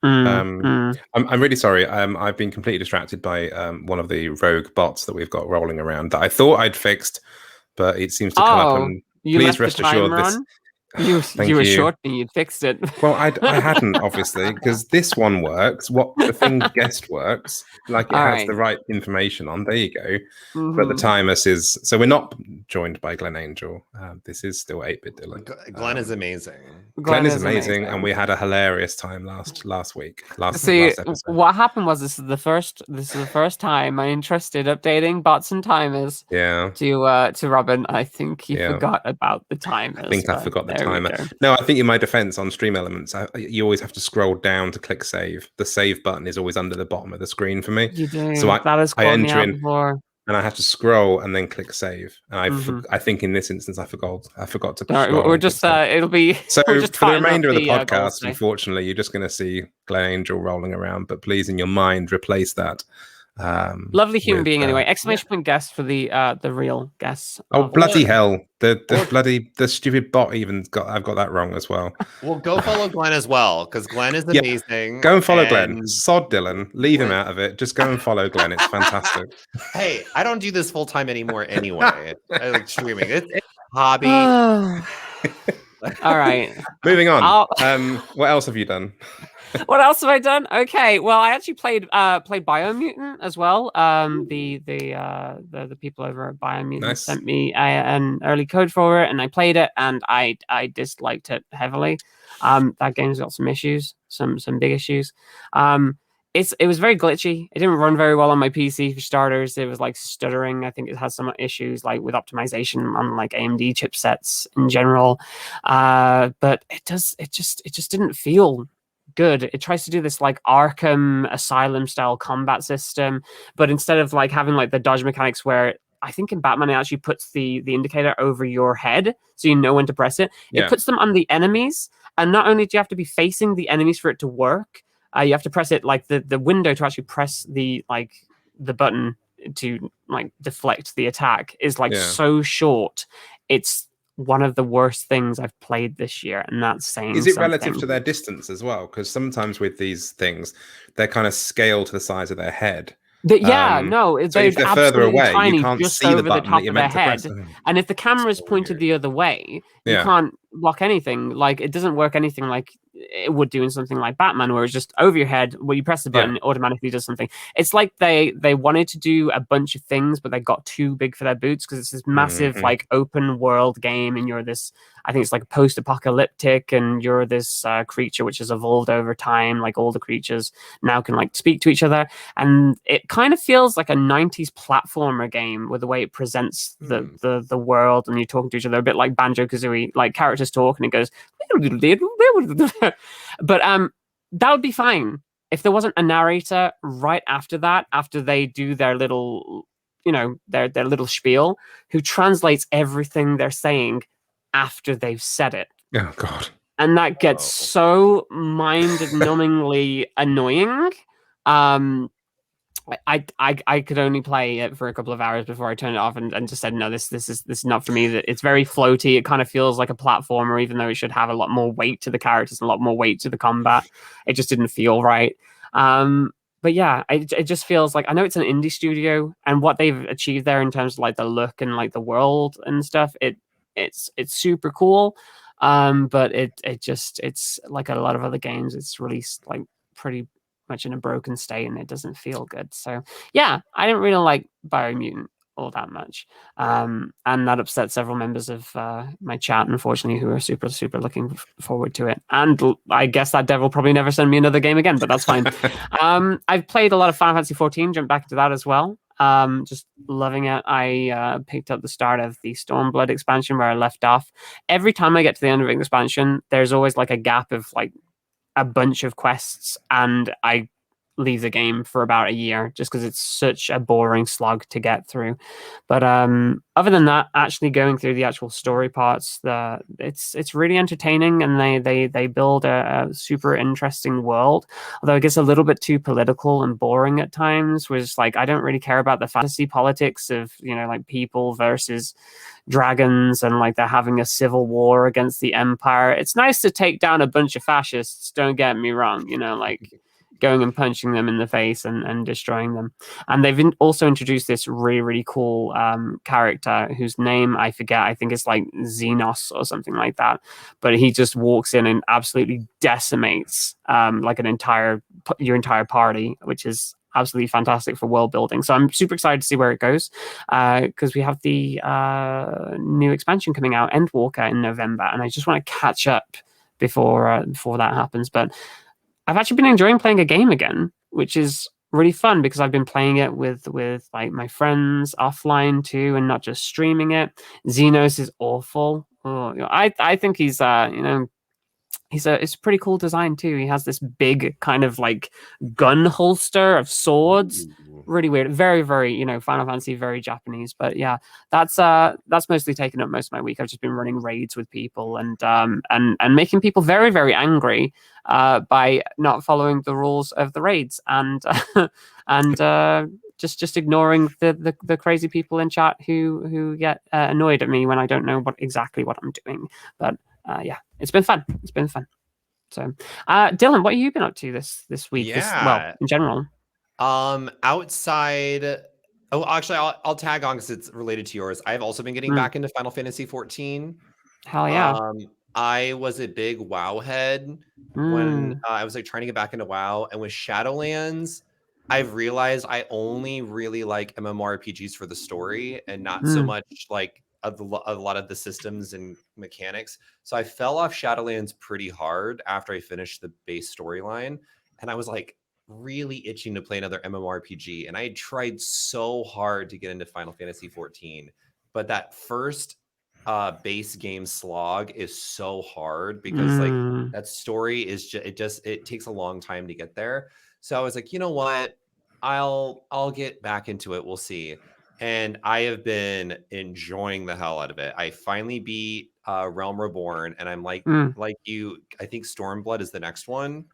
I'm really sorry. I've been completely distracted by one of the rogue bots that we've got rolling around that I thought I'd fixed, but it seems to come up. And please rest assured, this. You assured me you'd fixed it. Well, I hadn't, obviously, because this one works. What the thing guessed works. Like it has the right information on. There you go. Mm-hmm. But the timer says, so we're not joined by Glenn Angel. This is still 8bitDylan. Glenn is amazing. Glenn is amazing, and we had a hilarious time last week. Last episode. What happened was this is the first time I entrusted updating bots and timers. Yeah. To Robin. I think he forgot about the timers. I think I forgot the timer. No, I think in my defense on Stream Elements, you always have to scroll down to click save. The save button is always under the bottom of the screen for me. You do. So I enter in before. And I have to scroll and then click save. And I think in this instance I forgot to. We're just it'll be so for the remainder of the podcast. Unfortunately, you're just going to see Glenn Angel rolling around. But please, in your mind, replace that. Lovely human being anyway. Exclamation point guest for the real guests. Oh bloody hell! The stupid bot I've got that wrong as well. Well, go follow Glenn as well, because Glenn is amazing. Go and follow Glenn. Sod Dylan, leave him out of it. Just go and follow Glenn. It's fantastic. Hey, I don't do this full time anymore anyway. I like streaming. It's a hobby. All right. Moving on. What else have you done? What else have I done? Okay, well, I actually played Biomutant as well. The people over at Biomutant sent me an early code for it, and I played it, and I disliked it heavily. That game's got some issues, some big issues. It was very glitchy. It didn't run very well on my PC for starters. It was like stuttering. I think it has some issues like with optimization on like AMD chipsets in general. But it just didn't feel good. It tries to do this like Arkham Asylum style combat system, but instead of like having like the dodge mechanics where I think in Batman it actually puts the indicator over your head so you know when to press it. It puts them on the enemies, and not only do you have to be facing the enemies for it to work, you have to press it like the window to actually press the button to like deflect the attack is like so short. It's one of the worst things I've played this year, and that's saying. Is it relative to their distance as well? Because sometimes with these things, they're kind of scaled to the size of their head. So if they're further away, tiny, you can't just see over the button top that you're of their meant to head. press. And if the camera's pointed the other way, you can't block anything. Like it doesn't work anything like it would do in something like Batman, where it's just over your head. Where you press the button, it automatically does something. It's like they wanted to do a bunch of things, but they got too big for their boots because it's this massive like open world game, and you're this. I think it's like post-apocalyptic, and you're this creature which has evolved over time. Like all the creatures now can like speak to each other, and it kind of feels like a 90s platformer game with the way it presents the world, and you're talking to each other a bit like Banjo-Kazooie, like characters talk, and it goes. But that would be fine if there wasn't a narrator right after that, after they do their little, their little spiel, who translates everything they're saying after they've said it. Oh God. And that gets so mind-numbingly annoying. I could only play it for a couple of hours before I turned it off and just said, no, this is not for me. That it's very floaty. It kind of feels like a platformer, even though it should have a lot more weight to the characters and a lot more weight to the combat. It just didn't feel right. But yeah, it just feels like, I know it's an indie studio, and what they've achieved there in terms of like the look and like the world and stuff, it's super cool. But it's like a lot of other games, it's released like pretty much in a broken state, and it doesn't feel good. So yeah, I didn't really like Biomutant all that much, and that upset several members of my chat, unfortunately, who are super looking forward to it. And I guess that devil probably never send me another game again, but that's fine. I've played a lot of Final Fantasy 14, jumped back into that as well. Just loving it. I picked up the start of the Stormblood expansion where I left off. Every time I get to the end of an expansion, there's always like a gap of like a bunch of quests, and I leave the game for about a year just because it's such a boring slog to get through. But other than that, actually going through the actual story parts, it's really entertaining, and they build a super interesting world, although it gets a little bit too political and boring at times, which like I don't really care about the fantasy politics of, you know, like people versus dragons and like they're having a civil war against the empire. It's nice to take down a bunch of fascists, don't get me wrong, you know, like going and punching them in the face and destroying them. And they've also introduced this really cool character whose name I forget. I think it's like Xenos or something like that. But he just walks in and absolutely decimates like your entire party, which is absolutely fantastic for world building. So I'm super excited to see where it goes, because we have the new expansion coming out, Endwalker, in November, and I just want to catch up before that happens. But I've actually been enjoying playing a game again, which is really fun because I've been playing it with like my friends offline too, and not just streaming it. Xenos is awful. Oh, I think he's it's a pretty cool design too. He has this big kind of like gun holster of swords. Really weird. Very, Final Fantasy, very Japanese. But yeah, that's mostly taken up most of my week. I've just been running raids with people and making people very, very angry by not following the rules of the raids and just ignoring the crazy people in chat who get annoyed at me when I don't know exactly what I'm doing. But yeah, it's been fun. It's been fun. So, Dylan, what have you been up to this week? Yeah. In general. Outside. Oh, actually, I'll tag on because it's related to yours. I've also been getting back into Final Fantasy 14. Hell yeah. I was a big WoW head when I was like trying to get back into WoW, and with Shadowlands, I've realized I only really like MMORPGs for the story and not so much like a lot of the systems and mechanics. So I fell off Shadowlands pretty hard after I finished the base storyline, and I was like really itching to play another MMORPG. And I had tried so hard to get into Final Fantasy 14, but that first base game slog is so hard because like that story is just it takes a long time to get there. So I was like, you know what, I'll get back into it, we'll see. And I have been enjoying the hell out of it. I finally beat Realm Reborn, and I'm like you, I think Stormblood is the next one,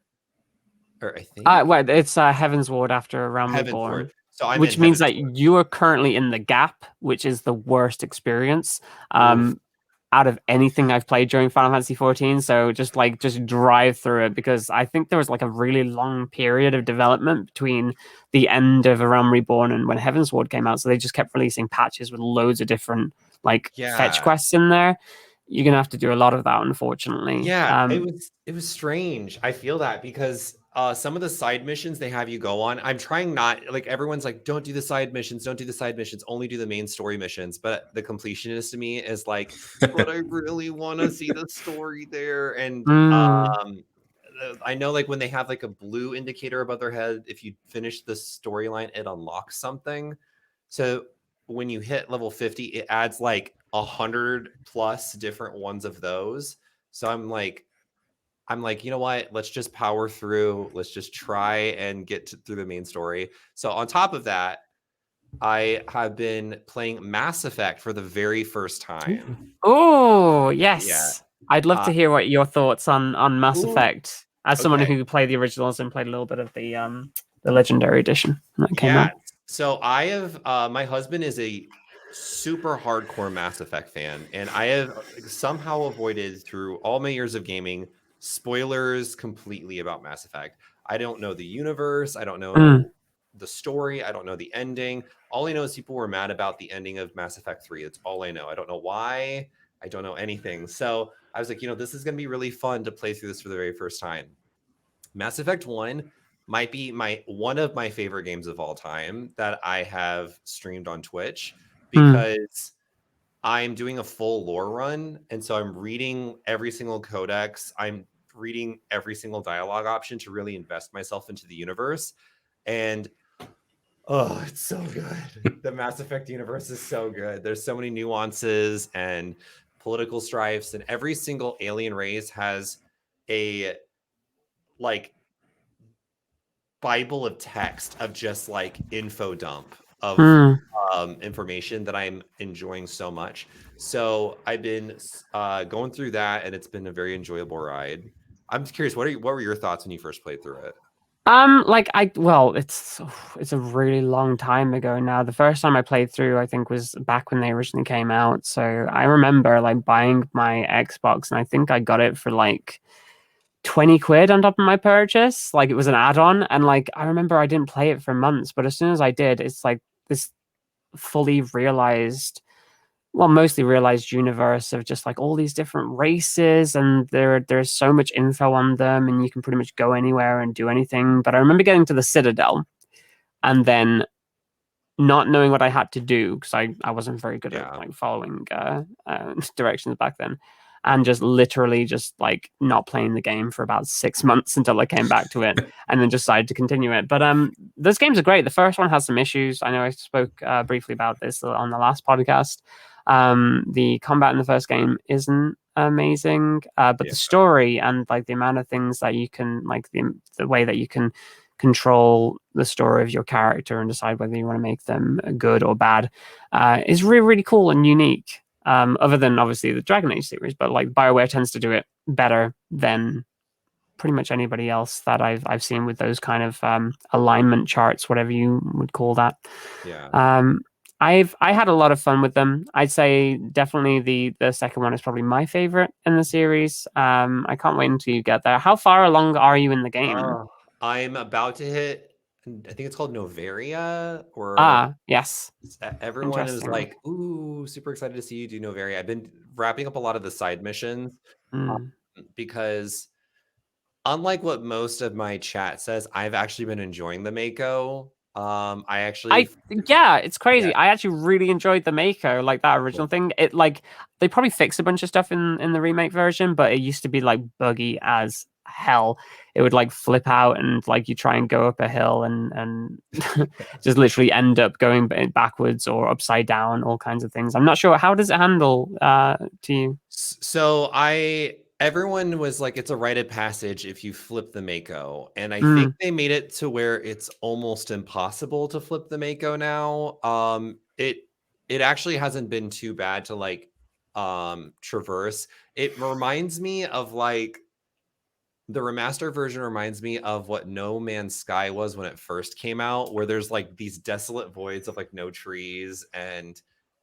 or I think well, it's Heaven's Ward after Realm Reborn. So which means that you are currently in the gap, which is the worst experience out of anything I've played during Final Fantasy 14. So just drive through it, because I think there was like a really long period of development between the end of A Realm Reborn and when Heaven's Ward came out. So they just kept releasing patches with loads of different fetch quests in there. You're gonna have to do a lot of that, unfortunately. Yeah, it was strange. I feel that because some of the side missions they have you go on, I'm trying not, like, everyone's like, don't do the side missions, only do the main story missions. But the completionist to me is like, but I really want to see the story there. And I know, like, when they have like a blue indicator above their head, if you finish the storyline, it unlocks something. So when you hit level 50, it adds like 100+ different ones of those. So I'm like, you know what? Let's just power through. Let's just try and get through the main story. So on top of that, I have been playing Mass Effect for the very first time. Oh, yes. Yeah. I'd love to hear what your thoughts on Mass Effect, as someone who played the originals and played a little bit of the the Legendary Edition that came out. So I have my husband is a super hardcore Mass Effect fan, and I have somehow avoided through all my years of gaming spoilers completely about Mass Effect. I don't know the universe. I don't know the story. I don't know the ending. All I know is people were mad about the ending of Mass Effect 3. That's all I know. I don't know why. I don't know anything. So I was like, this is going to be really fun to play through this for the very first time. Mass Effect 1 might be one of my favorite games of all time that I have streamed on Twitch, because I'm doing a full lore run. And so I'm reading every single codex. I'm reading every single dialogue option to really invest myself into the universe. And oh, it's so good. The Mass Effect universe is so good. There's so many nuances and political strifes, and every single alien race has a like Bible of text of just like info dump of information that I'm enjoying so much. So I've been going through that, and it's been a very enjoyable ride. I'm curious, what were your thoughts when you first played through it? It's a really long time ago now. The first time I played through, I think, was back when they originally came out. So I remember like buying my Xbox, and I think I got it for like 20 quid on top of my purchase. Like, it was an add-on, and like I remember I didn't play it for months, but as soon as I did, it's like this fully realized, mostly realized universe of just like all these different races, and there's so much info on them, and you can pretty much go anywhere and do anything. But I remember getting to the Citadel and then not knowing what I had to do, because I wasn't very good at like following directions back then, and just literally just like not playing the game for about 6 months until I came back to it and then decided to continue it. But those games are great. The first one has some issues. I know I spoke briefly about this on the last podcast. The combat in the first game isn't amazing, but the story and like the amount of things that you can, like the way that you can control the story of your character and decide whether you want to make them good or bad, is really, really cool and unique. Other than obviously the Dragon Age series, but like BioWare tends to do it better than pretty much anybody else that I've seen with those kind of alignment charts, whatever you would call that. I had a lot of fun with them. I'd say definitely the second one is probably my favorite in the series. I can't wait until you get there. How far along are you in the game? I'm about to hit, I think it's called Novaria, or yes. Everyone is like, ooh, super excited to see you do Novaria. I've been wrapping up a lot of the side missions because unlike what most of my chat says, I've actually been enjoying the Mako. It's crazy. Yeah. I actually really enjoyed the Mako, like that original thing. It like they probably fixed a bunch of stuff in the remake version, but it used to be like buggy as hell. It would like flip out, and like you try and go up a hill and just literally end up going backwards or upside down, all kinds of things. I'm not sure, how does it handle to you? So everyone was like, it's a rite of passage if you flip the Mako, and I think they made it to where it's almost impossible to flip the Mako now. It actually hasn't been too bad to like traverse. It reminds me of like the remastered version reminds me of what No Man's Sky was when it first came out, where there's like these desolate voids of like no trees and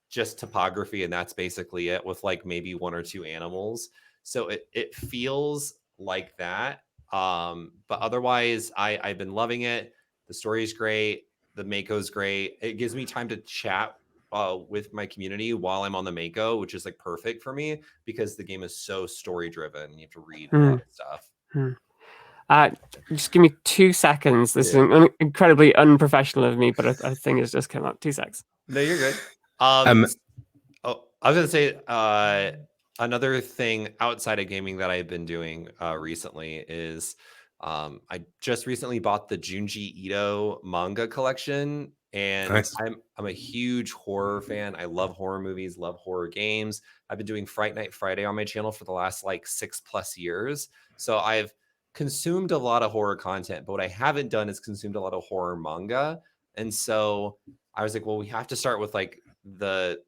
just topography, and that's basically it, with like maybe one or two animals. So it feels like that. But otherwise, I've been loving it. The story's great. The Mako's great. It gives me time to chat with my community while I'm on the Mako, which is like perfect for me because the game is so story driven. You have to read a lot of stuff. Just give me 2 seconds. This is incredibly unprofessional of me, but a thing has just come up. 2 seconds. No, you're good. I was gonna say another thing outside of gaming that I've been doing recently is I just recently bought the Junji Ito manga collection, and nice. I'm a huge horror fan. I love horror movies, love horror games. I've been doing Fright Night Friday on my channel for the last like 6+ years. So I've consumed a lot of horror content, but what I haven't done is consumed a lot of horror manga. And so I was like, well, we have to start with like the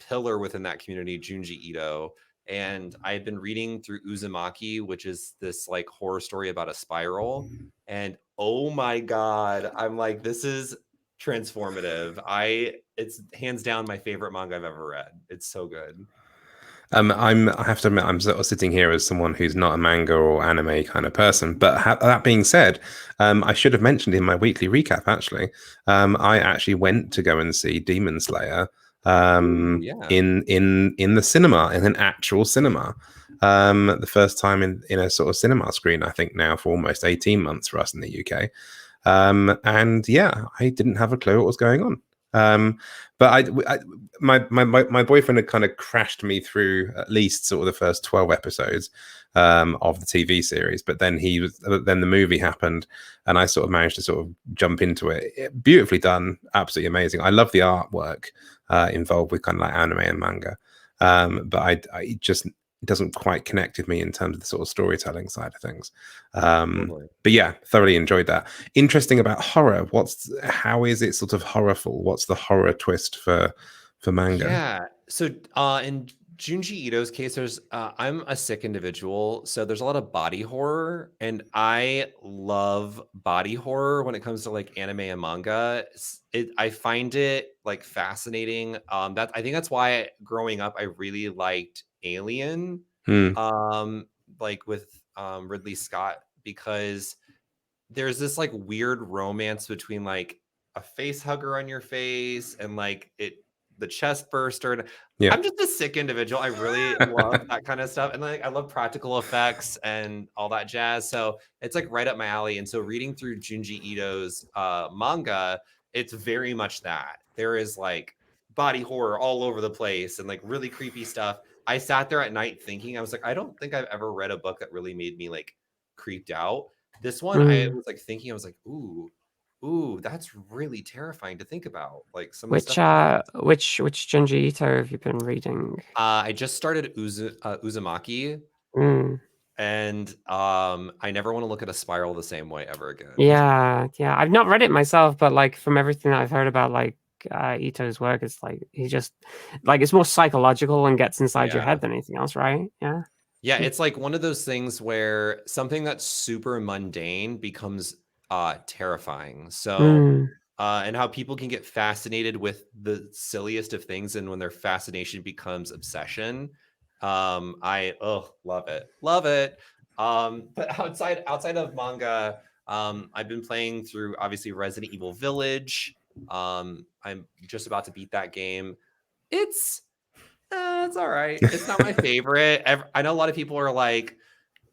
pillar within that community, Junji Ito. And I had been reading through Uzumaki, which is this like horror story about a spiral. And oh my God. I'm like, this is transformative. It's hands down my favorite manga I've ever read. It's so good. I have to admit, I'm sort of sitting here as someone who's not a manga or anime kind of person. But that being said, I should have mentioned in my weekly recap, actually, I actually went to go and see Demon Slayer in the cinema, in an actual cinema. The first time in a sort of cinema screen, I think now for almost 18 months for us in the UK. And yeah, I didn't have a clue what was going on. But my boyfriend had kind of crashed me through at least sort of the first 12 episodes of the TV series, but then then the movie happened, and I sort of managed to sort of jump into it. Beautifully done, absolutely amazing. I love the artwork involved with kind of like anime and manga, but I just doesn't quite connect with me in terms of the sort of storytelling side of things. But yeah, thoroughly enjoyed that. Interesting about horror. How is it sort of horrorful? What's the horror twist for manga? Yeah. So in Junji Ito's case, I'm a sick individual, so there's a lot of body horror, and I love body horror when it comes to like anime and manga. I find it like fascinating. I think that's why growing up I really liked Alien, like with Ridley Scott, because there's this like weird romance between like a face hugger on your face and like the chest burster. Yeah. I'm just a sick individual. I really love that kind of stuff. And like I love practical effects and all that jazz. So it's like right up my alley. And so reading through Junji Ito's manga, it's very much that. There is like body horror all over the place and like really creepy stuff. I sat there at night thinking, I was like, I don't think I've ever read a book that really made me like creeped out. This one, I was like thinking, I was like, ooh, that's really terrifying to think about. Like some which Junji Ito have you been reading? I just started Uzumaki, and I never want to look at a spiral the same way ever again. Yeah, I've not read it myself, but like from everything that I've heard about like Ito's work, it's like he just like it's more psychological and gets inside your head than anything else, right? Yeah, it's like one of those things where something that's super mundane becomes terrifying. So and how people can get fascinated with the silliest of things, and when their fascination becomes obsession, I love it. But outside of manga, I've been playing through obviously Resident Evil Village. I'm just about to beat that game. It's all right. It's not my favorite. I know a lot of people are like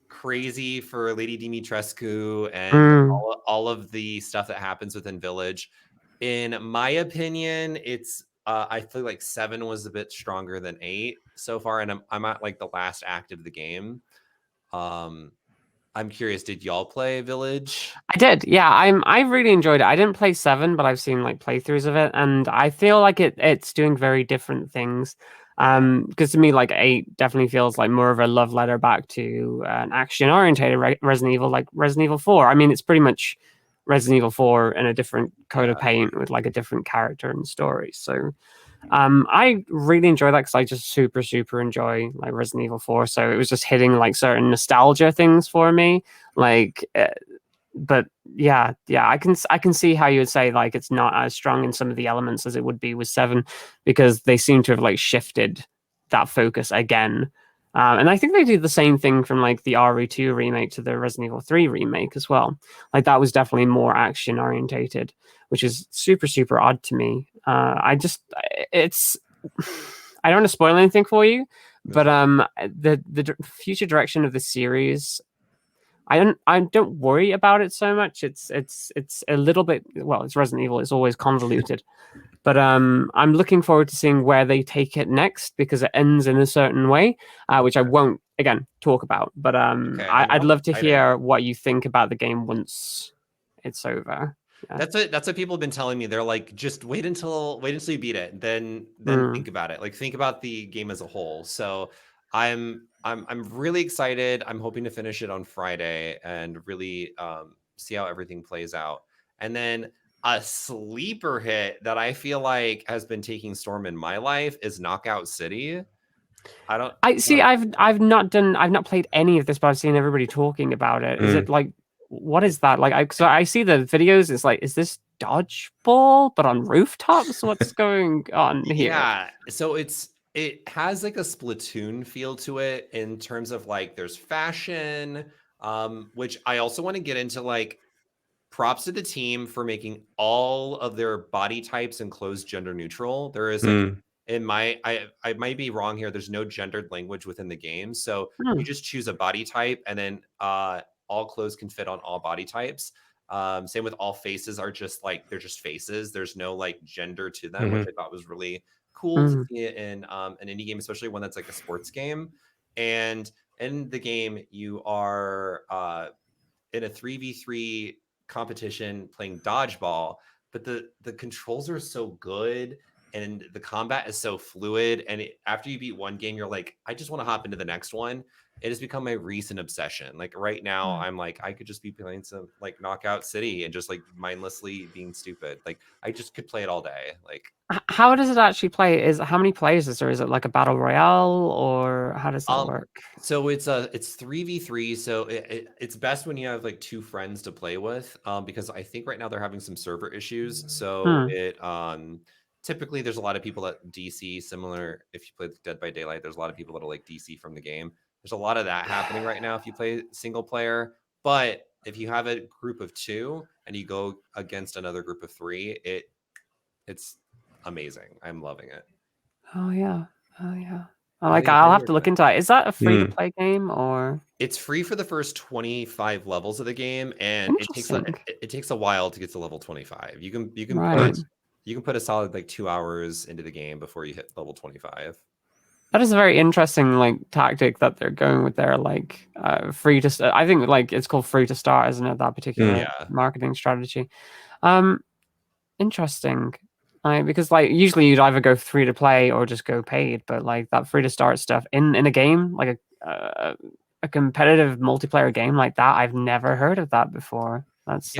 crazy for Lady Dimitrescu and all of the stuff that happens within Village. In my opinion, it's I feel like 7 was a bit stronger than 8 so far, and I'm at like the last act of the game. I'm curious, did y'all play Village? I did, yeah. I really enjoyed it. I didn't play 7, but I've seen like playthroughs of it, and I feel like it's doing very different things. Because to me, like 8 definitely feels like more of a love letter back to an action-orientated Resident Evil, like Resident Evil 4. I mean, it's pretty much Resident Evil 4 in a different coat of paint with like a different character and story. So I really enjoy that because I just super enjoy like Resident Evil 4. So it was just hitting like certain nostalgia things for me, like. But yeah, I can see how you would say like it's not as strong in some of the elements as it would be with 7, because they seem to have like shifted that focus again. And I think they do the same thing from like the RE2 remake to the Resident Evil 3 remake as well. Like that was definitely more action orientated, which is super odd to me. I don't want to spoil anything for you, but the future direction of the series, I don't worry about it so much. It's a little bit, well, it's Resident Evil. It's always convoluted, but I'm looking forward to seeing where they take it next, because it ends in a certain way, which I won't again talk about. But I'd love to hear what you think about the game once it's over. Yeah. That's what people have been telling me. They're like, just wait until you beat it, then think about it. Like think about the game as a whole. So I'm really excited. I'm hoping to finish it on Friday and really see how everything plays out. And then a sleeper hit that I feel like has been taking storm in my life is Knockout City. I've not played any of this, but I've seen everybody talking about it. Is it like what is that? Like, so I see the videos. It's like, is this dodgeball but on rooftops? What's going on here? Yeah, so it has like a Splatoon feel to it in terms of like there's fashion, which I also want to get into. Like, props to the team for making all of their body types and clothes gender neutral. There is like I might be wrong here. There's no gendered language within the game, so you just choose a body type, and then all clothes can fit on all body types. Same with all faces are just like they're just faces. There's no like gender to them, which I thought was really cool to see it in an indie game, especially one that's like a sports game. And in the game, you are in a 3v3 competition playing dodgeball, but the controls are so good and the combat is so fluid. And after you beat one game, you're like, I just want to hop into the next one. It has become my recent obsession. Like right now, I'm like, I could just be playing some like Knockout City and just like mindlessly being stupid. Like I just could play it all day. Like, how does it actually play? How many players is there? Is it like a battle royale, or how does that work? So it's 3v3. So it's best when you have like two friends to play with, because I think right now they're having some server issues. So typically there's a lot of people that DC, similar if you play Dead by Daylight, there's a lot of people that are like DC from the game. There's a lot of that happening right now if you play single player. But if you have a group of two and you go against another group of three, it's amazing. I'm loving it. Oh yeah. I'll have to look into that. Is that a free to play game, or it's free for the first 25 levels of the game, and it takes a while to get to level 25. You can put a solid like 2 hours into the game before you hit level 25. That is a very interesting like tactic that they're going with there, like free to. I think like it's called free to start, isn't it? That particular marketing strategy. Interesting. Because like usually you'd either go free to play or just go paid, but like that free to start stuff in a game, like a competitive multiplayer game like that, I've never heard of that before. That's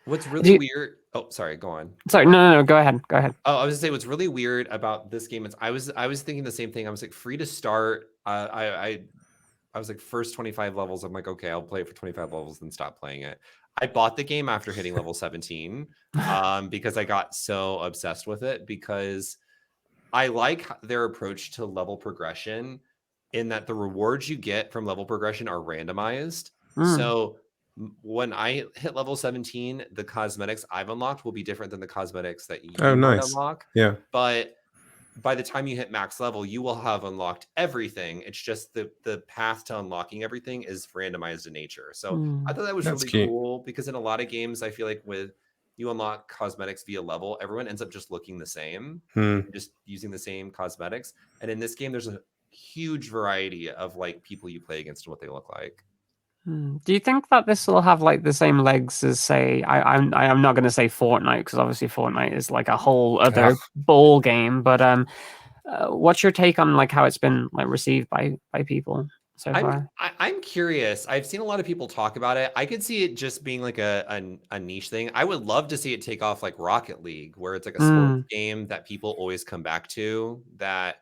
What's really weird? Oh, sorry, go on. Sorry, no, go ahead. Oh, I was gonna say what's really weird about this game is I was thinking the same thing. I was like, free to start. I was like, first 25 levels. I'm like, okay, I'll play it for 25 levels and stop playing it. I bought the game after hitting level 17 because I got so obsessed with it, because I like their approach to level progression in that the rewards you get from level progression are randomized. So when I hit level 17, the cosmetics I've unlocked will be different than the cosmetics that you unlock. Yeah. But by the time you hit max level, you will have unlocked everything. It's just the path to unlocking everything is randomized in nature. So I thought that was really cool, because in a lot of games, I feel like with you unlock cosmetics via level, everyone ends up just looking the same, just using the same cosmetics. And in this game, there's a huge variety of like people you play against and what they look like. Do you think that this will have like the same legs as, say, I'm not going to say Fortnite, because obviously Fortnite is like a whole other ball game, but what's your take on like how it's been like received by people so far? I'm curious. I've seen a lot of people talk about it. I could see it just being like a niche thing. I would love to see it take off like Rocket League, where it's like a sports game that people always come back to, that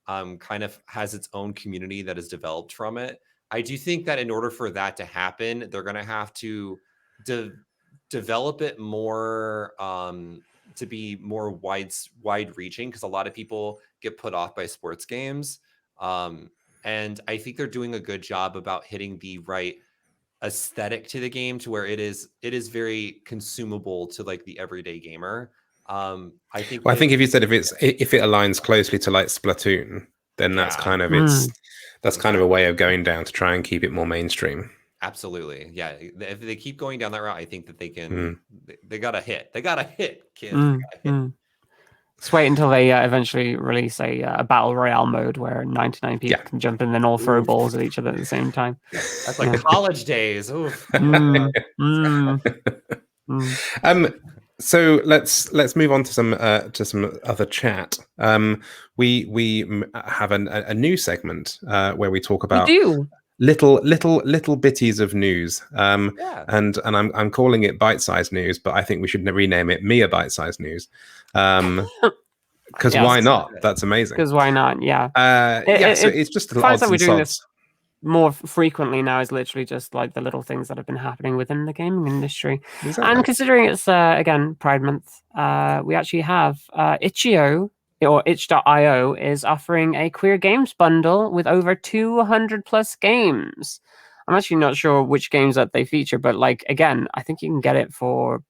kind of has its own community that is developed from it. I do think that in order for that to happen, they're going to have to develop it more to be more wide reaching, because a lot of people get put off by sports games. And I think they're doing a good job about hitting the right aesthetic to the game, to where it is very consumable to like the everyday gamer. I think if you said if it aligns closely to like Splatoon, then that's kind of that's kind of a way of going down to try and keep it more mainstream. Absolutely. Yeah. If they keep going down that route, I think that they can, they got to hit, kids. Let's wait until they eventually release a battle royale mode where 99 people can jump in and then all throw balls at each other at the same time. That's like college days. So let's move on to some other chat. We have a new segment where we talk about little bitties of news. And I'm calling it bite-sized news, but I think we should rename it Mia Bite-sized News. Because why not? That's amazing. Because why not? Yeah. So it's just a little odds and sods. more frequently now is literally just like the little things that have been happening within the gaming industry. Exactly. And considering it's again Pride Month, we actually have itch.io or itch.io is offering a queer games bundle with over 200 plus games. I'm actually not sure which games that they feature, but like again, I think you can get it for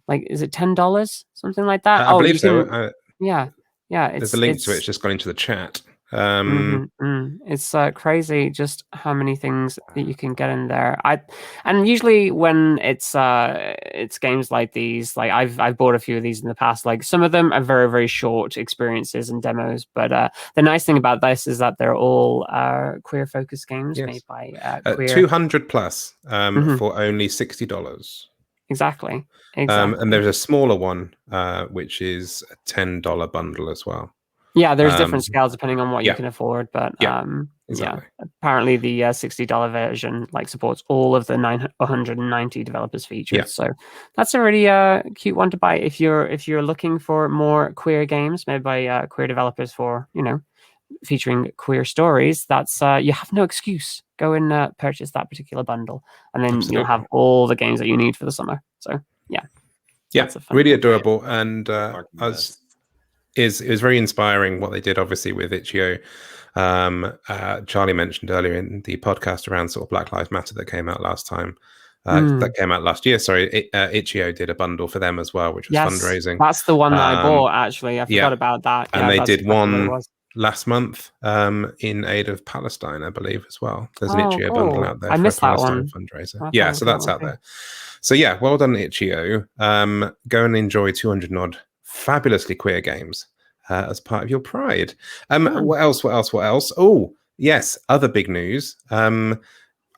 like, is it $10, something like that? I believe so. Yeah. There's a link to it. It's just gone into the chat. It's crazy just how many things that you can get in there. And usually when it's games like these, like I've bought a few of these in the past. Like some of them are very, very short experiences and demos, but the nice thing about this is that they're all queer focused games made by queer 200 plus for only $60. Exactly. And there's a smaller one which is a $10 bundle as well. Yeah, there's different scales depending on what you can afford, but exactly. Apparently the $60 version like supports all of the 190 developers features. Yeah. So that's a really cute one to buy if you're looking for more queer games made by queer developers for featuring queer stories. That's you have no excuse. Go and purchase that particular bundle, and then you'll have all the games that you need for the summer. So yeah, really adorable, and it was very inspiring what they did, obviously, with itch.io. Charley mentioned earlier in the podcast around sort of Black Lives Matter that came out last time. That came out last year. Sorry, itch.io did a bundle for them as well, which was fundraising. That's the one that I bought, actually. I forgot about that. And they did one last month in aid of Palestine, I believe, as well. There's an itch.io bundle out there for a Palestine fundraiser. So that's out there. So well done, itch.io. Go and enjoy 200 odd fabulously queer games as part of your Pride. What else? Oh, yes, other big news. I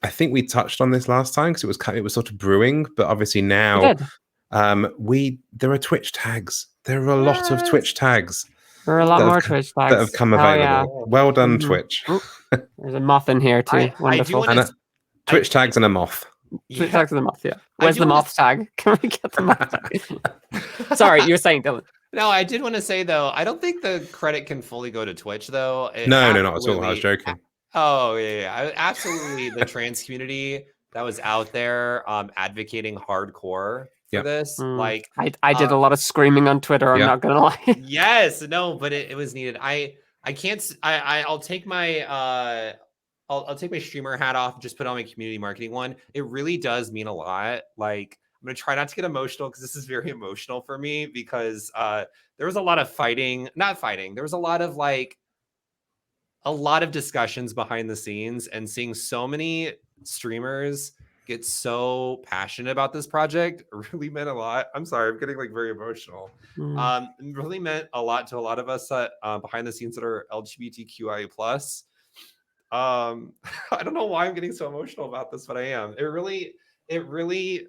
think we touched on this last time because it was sort of brewing, but obviously now there are Twitch tags. There are a lot of Twitch tags. There are a lot more Twitch tags that have come available. Well done, Twitch. There's a moth in here too. Wonderful. Twitch tags and a moth. Twitch tags and a moth. Yeah. Where's the moth tag? Can we get the moth tag? Sorry, you were saying, Dylan. No, I did want to say though, I don't think the credit can fully go to Twitch though. No, not at all. I was joking. Oh yeah. Absolutely, the trans community that was out there advocating hardcore for this. Like I did a lot of screaming on Twitter. I'm not gonna lie. Yes, no, but it was needed. I'll take my I'll take my streamer hat off and just put on my community marketing one. It really does mean a lot. Like, I'm going to try not to get emotional because this is very emotional for me because there was a lot of there was a lot of discussions behind the scenes, and seeing so many streamers get so passionate about this project really meant a lot. I'm sorry, I'm getting like very emotional. It really meant a lot to a lot of us that behind the scenes that are LGBTQIA+. I don't know why I'm getting so emotional about this, but I am. It really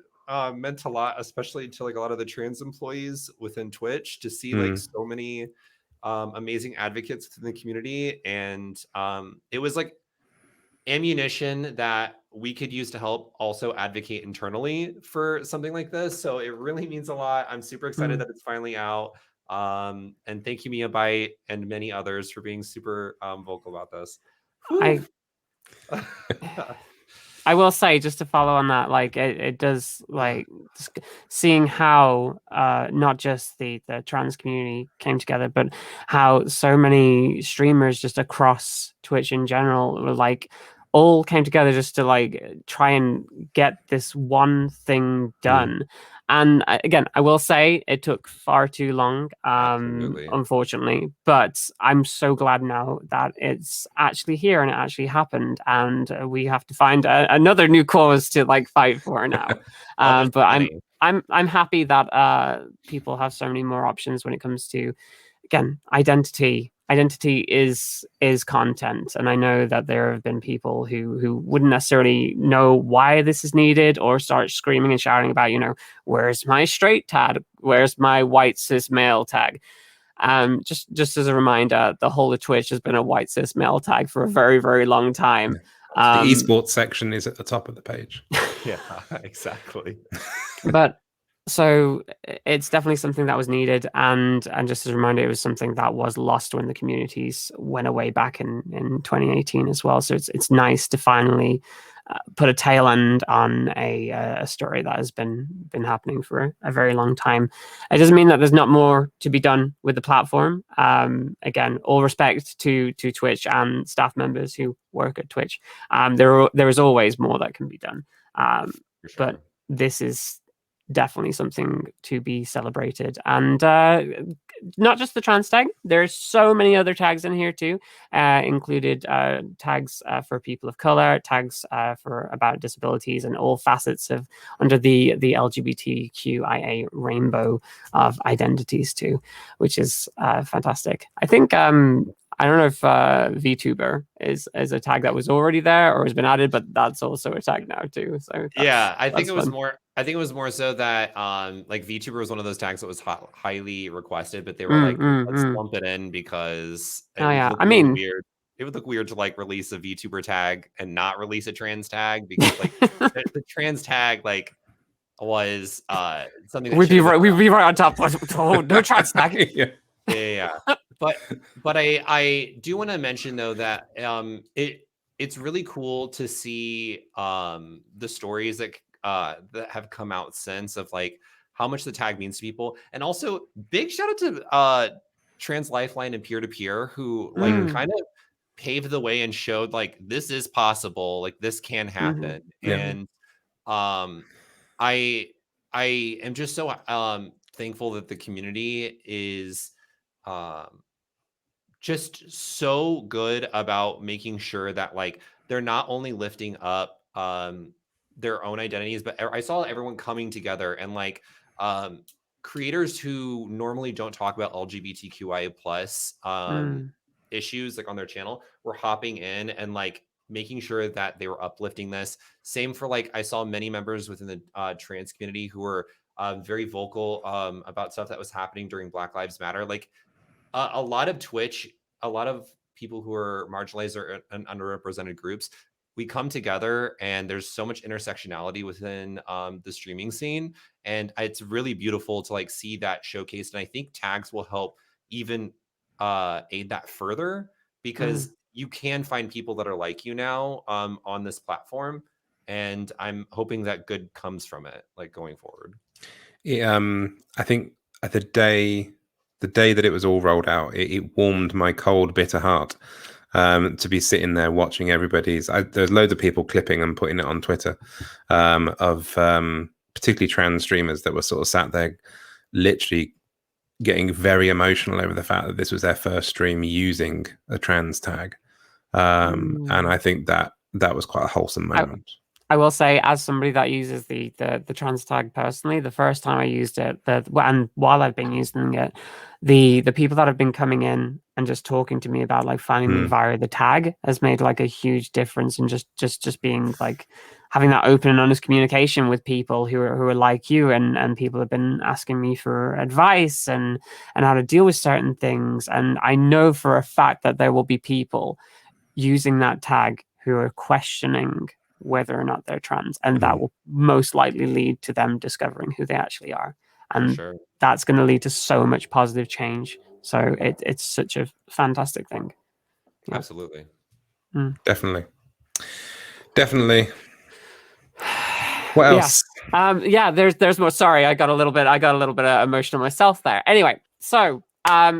meant a lot, especially to like a lot of the trans employees within Twitch, to see like so many amazing advocates within the community. And it was like ammunition that we could use to help also advocate internally for something like this. So it really means a lot. I'm super excited that it's finally out. And thank you, Mia Byte, and many others for being super vocal about this. I will say, just to follow on that, like it does, like seeing how not just the trans community came together, but how so many streamers just across Twitch in general were like all came together just to like try and get this one thing done. And again, I will say it took far too long, unfortunately, but I'm so glad now that it's actually here and it actually happened, and we have to find another new cause to like fight for now. But I'm happy that people have so many more options when it comes to, again, identity. Identity is content, and I know that there have been people who wouldn't necessarily know why this is needed, or start screaming and shouting about, where's my straight tag, where's my white cis male tag. Just as a reminder, the whole of Twitch has been a white cis male tag for a very, very long time. The esports section is at the top of the page. Yeah, exactly. But So it's definitely something that was needed, and just as a reminder, it was something that was lost when the communities went away back in 2018 as well. So it's nice to finally put a tail end on a story that has been happening for a very long time. It doesn't mean that there's not more to be done with the platform. Again, all respect to Twitch and staff members who work at Twitch. There is always more that can be done, For sure. but this is definitely something to be celebrated. And not just the trans tag, there's so many other tags in here too, included tags for people of color, tags for about disabilities, and all facets of under the LGBTQIA rainbow of identities too, which is fantastic. I think I don't know if VTuber is a tag that was already there or has been added, but that's also a tag now too. So yeah, I think it was more. I think it was more so that like VTuber was one of those tags that was highly requested, but they were like, let's lump it in because it would look weird. It would look weird to like release a VTuber tag and not release a trans tag, because like the trans tag like was something that we'd be right on top. Oh, no trans tag. Yeah. But I do want to mention though that it's really cool to see the stories that have come out since, of like how much the tag means to people. And also big shout out to Trans Lifeline and Peer to Peer, who like kind of paved the way and showed like this is possible, like this can happen. And I am just so thankful that the community is just so good about making sure that like they're not only lifting up their own identities, but I saw everyone coming together, and like creators who normally don't talk about LGBTQIA plus issues like on their channel were hopping in and like making sure that they were uplifting this. Same for like, I saw many members within the trans community who were very vocal about stuff that was happening during Black Lives Matter. Like a lot of Twitch, a lot of people who are marginalized or underrepresented groups, we come together and there's so much intersectionality within the streaming scene. And it's really beautiful to like see that showcased. And I think tags will help even aid that further, because you can find people that are like you now on this platform. And I'm hoping that good comes from it, like going forward. Yeah, I think the day that it was all rolled out, it warmed my cold, bitter heart to be sitting there watching everybody's. There's loads of people clipping and putting it on Twitter of particularly trans streamers that were sort of sat there literally getting very emotional over the fact that this was their first stream using a trans tag. And I think that was quite a wholesome moment. I will say, as somebody that uses the trans tag personally, the first time I used it, and while I've been using it, the people that have been coming in and just talking to me about like finding me via the tag has made like a huge difference, and just being like having that open and honest communication with people who are like you, and people have been asking me for advice and how to deal with certain things. And I know for a fact that there will be people using that tag who are questioning whether or not they're trans, and that will most likely lead to them discovering who they actually are, and that's going to lead to so much positive change. So it's such a fantastic thing. Absolutely. Definitely What else? There's more. Sorry, I got a little bit emotional myself there. Anyway, so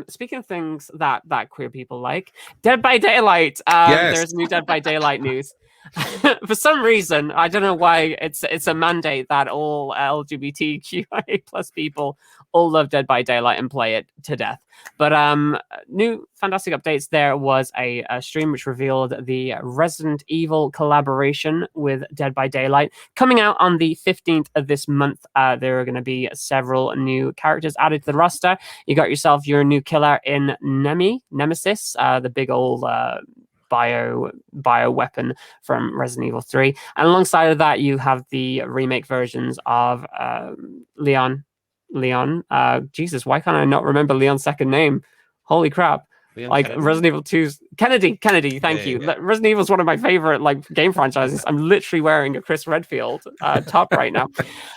speaking of things that queer people like, Dead by Daylight. There's new Dead by Daylight news. For some reason, I don't know why, it's a mandate that all LGBTQIA plus people all love Dead by Daylight and play it to death. But new fantastic updates. There was a stream which revealed the Resident Evil collaboration with Dead by Daylight coming out on the 15th of this month. There are going to be several new characters added to the roster. You got yourself your new killer in Nemesis, the big old bio weapon from Resident Evil 3, and alongside of that you have the remake versions of Leon. Jesus, why can't I not remember Leon's second name? Holy crap. Like Resident Evil 2's Kennedy, thank you. Yeah. Resident Evil is one of my favorite like game franchises. I'm literally wearing a Chris Redfield top right now.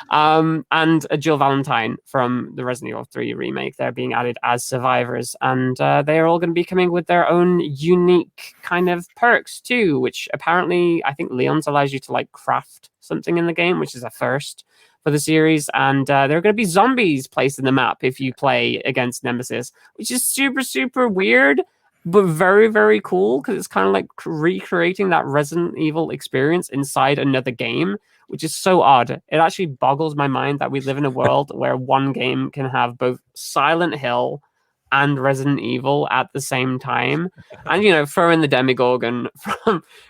And Jill Valentine from the Resident Evil 3 remake. They're being added as survivors, and they are all going to be coming with their own unique kind of perks too, which apparently I think Leon's allows you to like craft something in the game, which is a first for the series, and there are going to be zombies placed in the map if you play against Nemesis, which is super weird, but very, very cool, because it's kind of like recreating that Resident Evil experience inside another game, which is so odd. It actually boggles my mind that we live in a world where one game can have both Silent Hill and Resident Evil at the same time, and you know, throw in the Demogorgon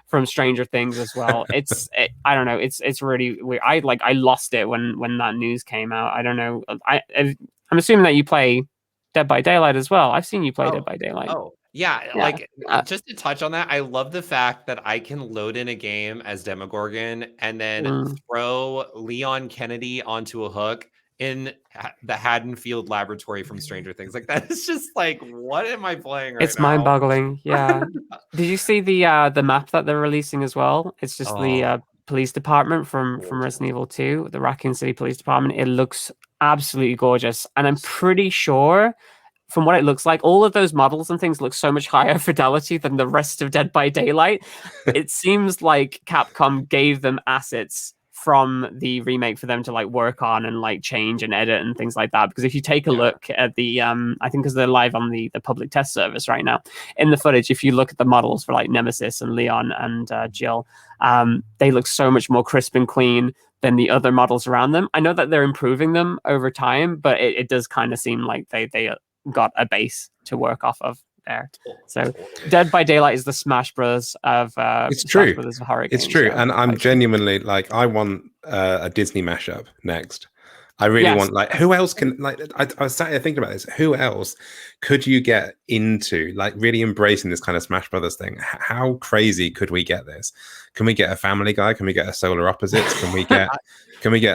from Stranger Things as well. I don't know. It's really weird. I lost it when that news came out. I don't know. I'm assuming that you play Dead by Daylight as well. I've seen you play Dead by Daylight. Yeah, like just to touch on that, I love the fact that I can load in a game as Demogorgon and then throw Leon Kennedy onto a hook in the Haddonfield laboratory from Stranger Things. Like, that is just like, what am I playing right now? It's mind-boggling. Yeah. Did you see the map that they're releasing as well? It's just the police department from Resident Evil 2, the Raccoon City Police Department. It looks absolutely gorgeous, and I'm pretty sure from what it looks like, all of those models and things look so much higher fidelity than the rest of Dead by Daylight. It seems like Capcom gave them assets from the remake for them to like work on and like change and edit and things like that. Because if you take a look at the I think because they're live on the public test service right now, in the footage, if you look at the models for like Nemesis and Leon and Jill, they look so much more crisp and clean than the other models around them. I know that they're improving them over time, but it does kind of seem like they got a base to work off of there. So Dead by Daylight is the Smash Bros of it's true. Brothers of horror it's games, true, so and I'm genuinely like, I want a Disney mashup next. I really want, like, who else can, like, I was sat here thinking about this. Who else could you get into, like, really embracing this kind of Smash Brothers thing? How crazy could we get this? Can we get a Family Guy? Can we get a Solar Opposites? Can we get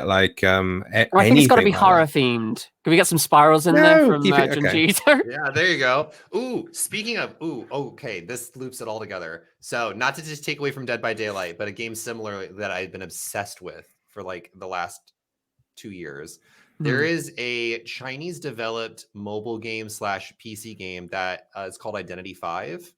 like I think it's got to be horror themed. Can we get some spirals in there from Junji Ito? Yeah, there you go. Ooh, speaking of, okay, this loops it all together. So not to just take away from Dead by Daylight, but a game similar that I've been obsessed with for like the last 2 years. There is a Chinese developed mobile game / PC game that is called Identity 5.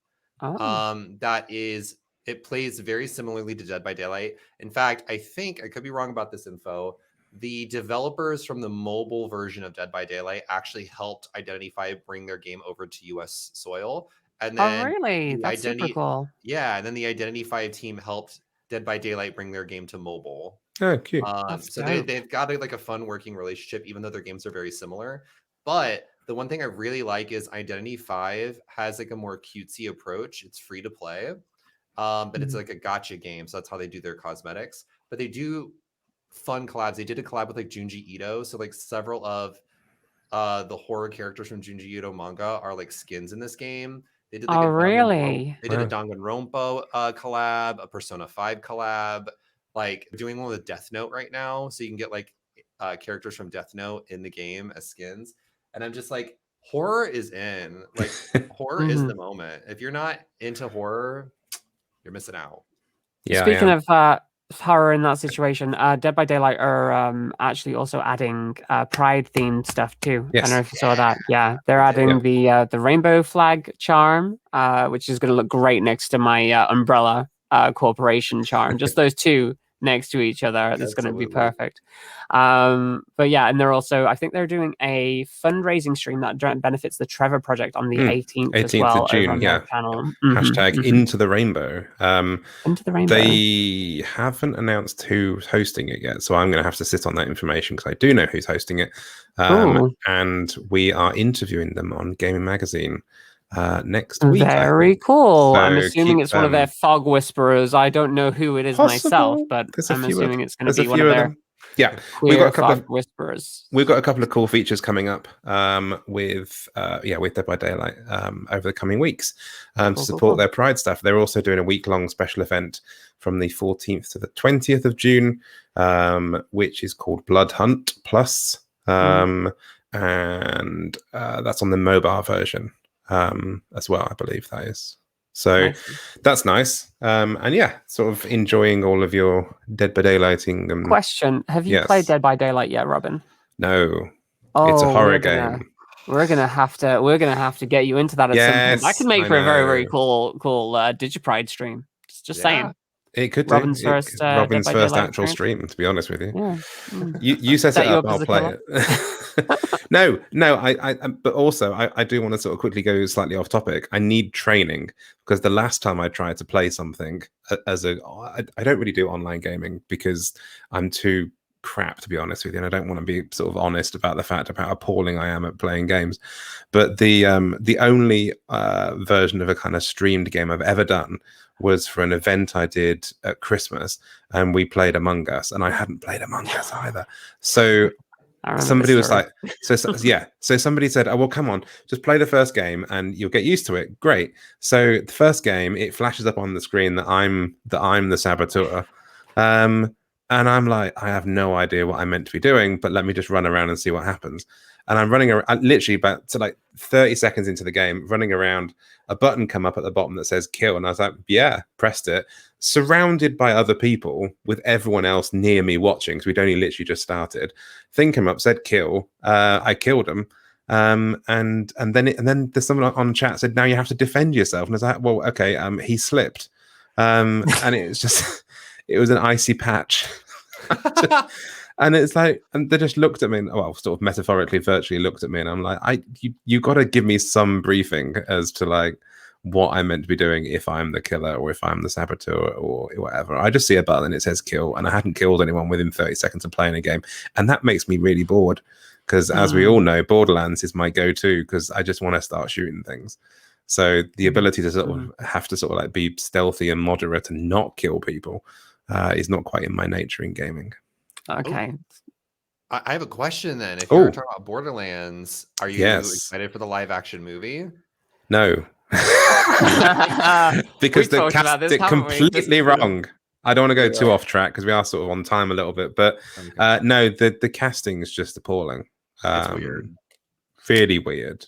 It plays very similarly to Dead by Daylight. In fact, I think, I could be wrong about this info, the developers from the mobile version of Dead by Daylight actually helped Identity 5 bring their game over to US soil. And then really? That's super cool. Yeah, and then the Identity 5 team helped Dead by Daylight bring their game to mobile. Oh, cute. So they've got like a fun working relationship, even though their games are very similar. But the one thing I really like is Identity 5 has like a more cutesy approach. It's free to play. But it's like a gacha game, so that's how they do their cosmetics. But they do fun collabs. They did a collab with like Junji Ito, so like several of the horror characters from Junji Ito manga are like skins in this game. They did like they did a Danganronpa collab, a Persona 5 collab. Like doing one with Death Note right now, so you can get like characters from Death Note in the game as skins. And I'm just like, horror is in. Like horror is the moment. If you're not into horror, you're missing out. Yeah. Speaking of horror in that situation, Dead by Daylight are actually also adding Pride themed stuff too. Yes. I don't know if you saw that. Yeah, they're adding the rainbow flag charm, which is going to look great next to my umbrella corporation charm. Just those two next to each other. That's going to be perfect. But yeah, and they're also, I think they're doing a fundraising stream that benefits the Trevor Project on the 18th as well, of June. Yeah. Channel. Hashtag Into the Rainbow. Into the Rainbow. They haven't announced who's hosting it yet, so I'm going to have to sit on that information because I do know who's hosting it. And we are interviewing them on Gayming Magazine next week. Very cool. So I'm assuming it's one of their fog whisperers. I don't know who it is myself, but I'm assuming it's going to be one of their we've got a couple of whisperers. We've got a couple of cool features coming up with Dead by Daylight over the coming weeks to support their Pride stuff. They're also doing a week-long special event from the 14th to the 20th of June, which is called Blood Hunt Plus, and that's on the mobile version. as well, I believe that is. So that's nice. And yeah, sort of enjoying all of your Dead by Daylighting. Question: have you played Dead by Daylight yet, Robin? No. It's a horror game. We're gonna have to get you into that at some point. That could make for a very, very cool DigiPride stream. Just saying. It could Robin's do. First actual stream, to be honest with you. Yeah. You set it up, I'll play it. No, but also I do want to sort of quickly go slightly off topic. I need training, because the last time I tried to play something I don't really do online gaming because I'm too crap, to be honest with you, and I don't want to be sort of honest about the fact about how appalling I am at playing games. But the only version of a kind of streamed game I've ever done was for an event I did at Christmas, and we played Among Us, and I hadn't played Among Us either. So somebody was like, so somebody said, oh, well, come on, just play the first game and you'll get used to it. Great. So the first game, it flashes up on the screen that I'm the saboteur. And I'm like, I have no idea what I'm meant to be doing, but let me just run around and see what happens. And I'm running around, literally about to like 30 seconds into the game, running around, a button come up at the bottom that says kill. And I was like, yeah, pressed it, surrounded by other people with everyone else near me watching, because we'd only literally just started. Thing came up, said kill. I killed him. And then there's someone on chat said, now you have to defend yourself. And I was like, well, okay, he slipped. And it was just, it was an icy patch. And it's like, and they just looked at me, and, well, sort of metaphorically, virtually looked at me, and I'm like, you got to give me some briefing as to like what I'm meant to be doing if I'm the killer or if I'm the saboteur or whatever. I just see a button and it says kill, and I hadn't killed anyone within 30 seconds of playing a game, and that makes me really bored, because as we all know, Borderlands is my go-to because I just want to start shooting things. So the ability to sort of have to sort of like be stealthy and moderate and not kill people is not quite in my nature in gaming. Okay. I have a question then. If you're talking about Borderlands, are you excited for the live action movie? No. Because the cast is completely wrong. I don't want to go too off track because we are sort of on time a little bit, but no, the casting is just appalling. It's weird. Really weird.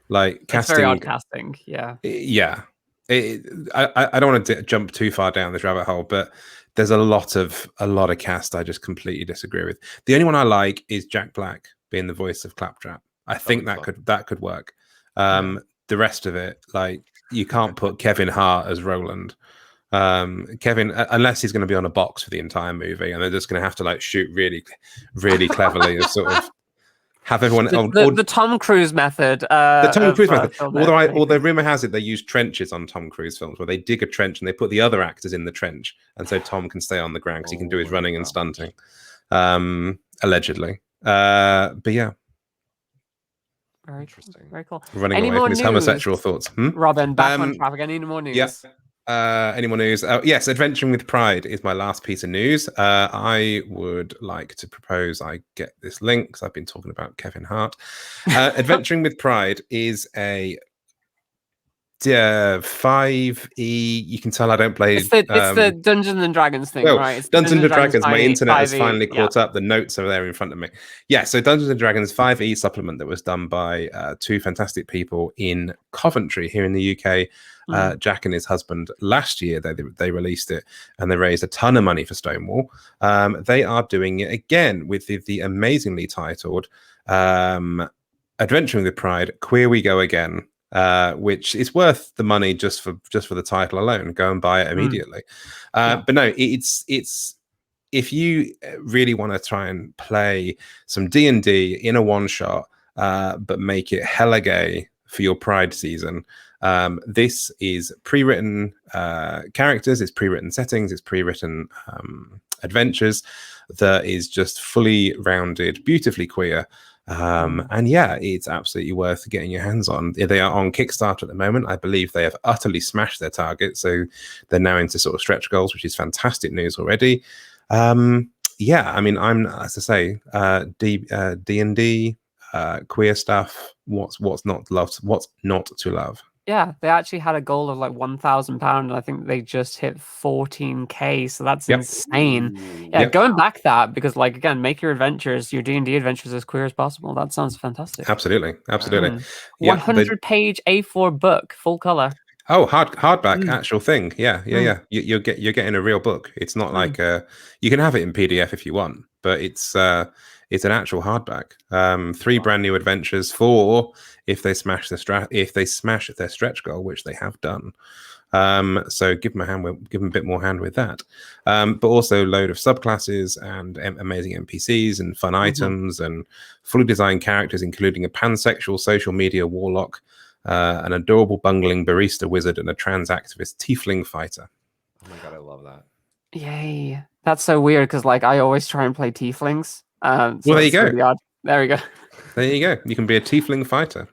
Like casting. It's very odd casting, yeah. Yeah. I don't want to jump too far down this rabbit hole, but there's a lot of cast I just completely disagree with. The only one I like is Jack Black being the voice of Claptrap. I think that could work. The rest of it, like, you can't put Kevin Hart as Roland. Kevin, unless he's going to be on a box for the entire movie, and they're just going to have to like shoot really, really cleverly and sort of have everyone the Tom Cruise method. The Tom Cruise method. Although rumor has it they use trenches on Tom Cruise films, where they dig a trench and they put the other actors in the trench, and so Tom can stay on the ground because he can do his running and stunting, allegedly. But yeah, very interesting, very cool. Running away from his homosexual thoughts. Robin, back on traffic. Any more news? Yes. Any more news? Yes, Adventuring with Pride is my last piece of news. I would like to propose I get this link because I've been talking about Kevin Hart. Adventuring with Pride is a 5e. You can tell I don't play. It's the Dungeons and Dragons thing, right? It's Dungeons and Dragons. My internet has finally caught up. The notes are there in front of me. Yeah, so Dungeons and Dragons 5e supplement that was done by two fantastic people in Coventry here in the UK. Jack and his husband last year they released it, and they raised a ton of money for Stonewall. They are doing it again with the amazingly titled Adventuring with Pride, Queer We Go Again, which is worth the money just for the title alone. Go and buy it immediately. But no, it's if you really want to try and play some D&D in a one shot, but make it hella gay for your Pride season. This is pre-written characters, it's pre-written settings, it's pre-written adventures that is just fully rounded, beautifully queer. And yeah, it's absolutely worth getting your hands on. They are on Kickstarter at the moment. I believe they have utterly smashed their target, so they're now into sort of stretch goals, which is fantastic news already. Yeah, I mean, I'm, as I say, D&D, queer stuff. What's not to love? Yeah, they actually had a goal of like £1,000, and I think they just hit 14K. So that's insane. Ooh. Yeah, going back that, because like again, make your adventures, your D&D adventures as queer as possible. That sounds fantastic. Absolutely. 100-page A4 book, full color. Oh, hardback, actual thing. Yeah. You're getting a real book. It's not like you can have it in PDF if you want, but it's an actual hardback. 3 brand new adventures, 4 if they smash their stretch goal, which they have done. So give them a bit more hand with that. But also a load of subclasses and amazing NPCs and fun items and fully designed characters, including a pansexual social media warlock, an adorable bungling barista wizard, and a trans activist tiefling fighter. Oh my god, I love that. Yay. That's so weird because like I always try and play tieflings. So well, there you go. Really odd. There we go. There you go. You can be a tiefling fighter.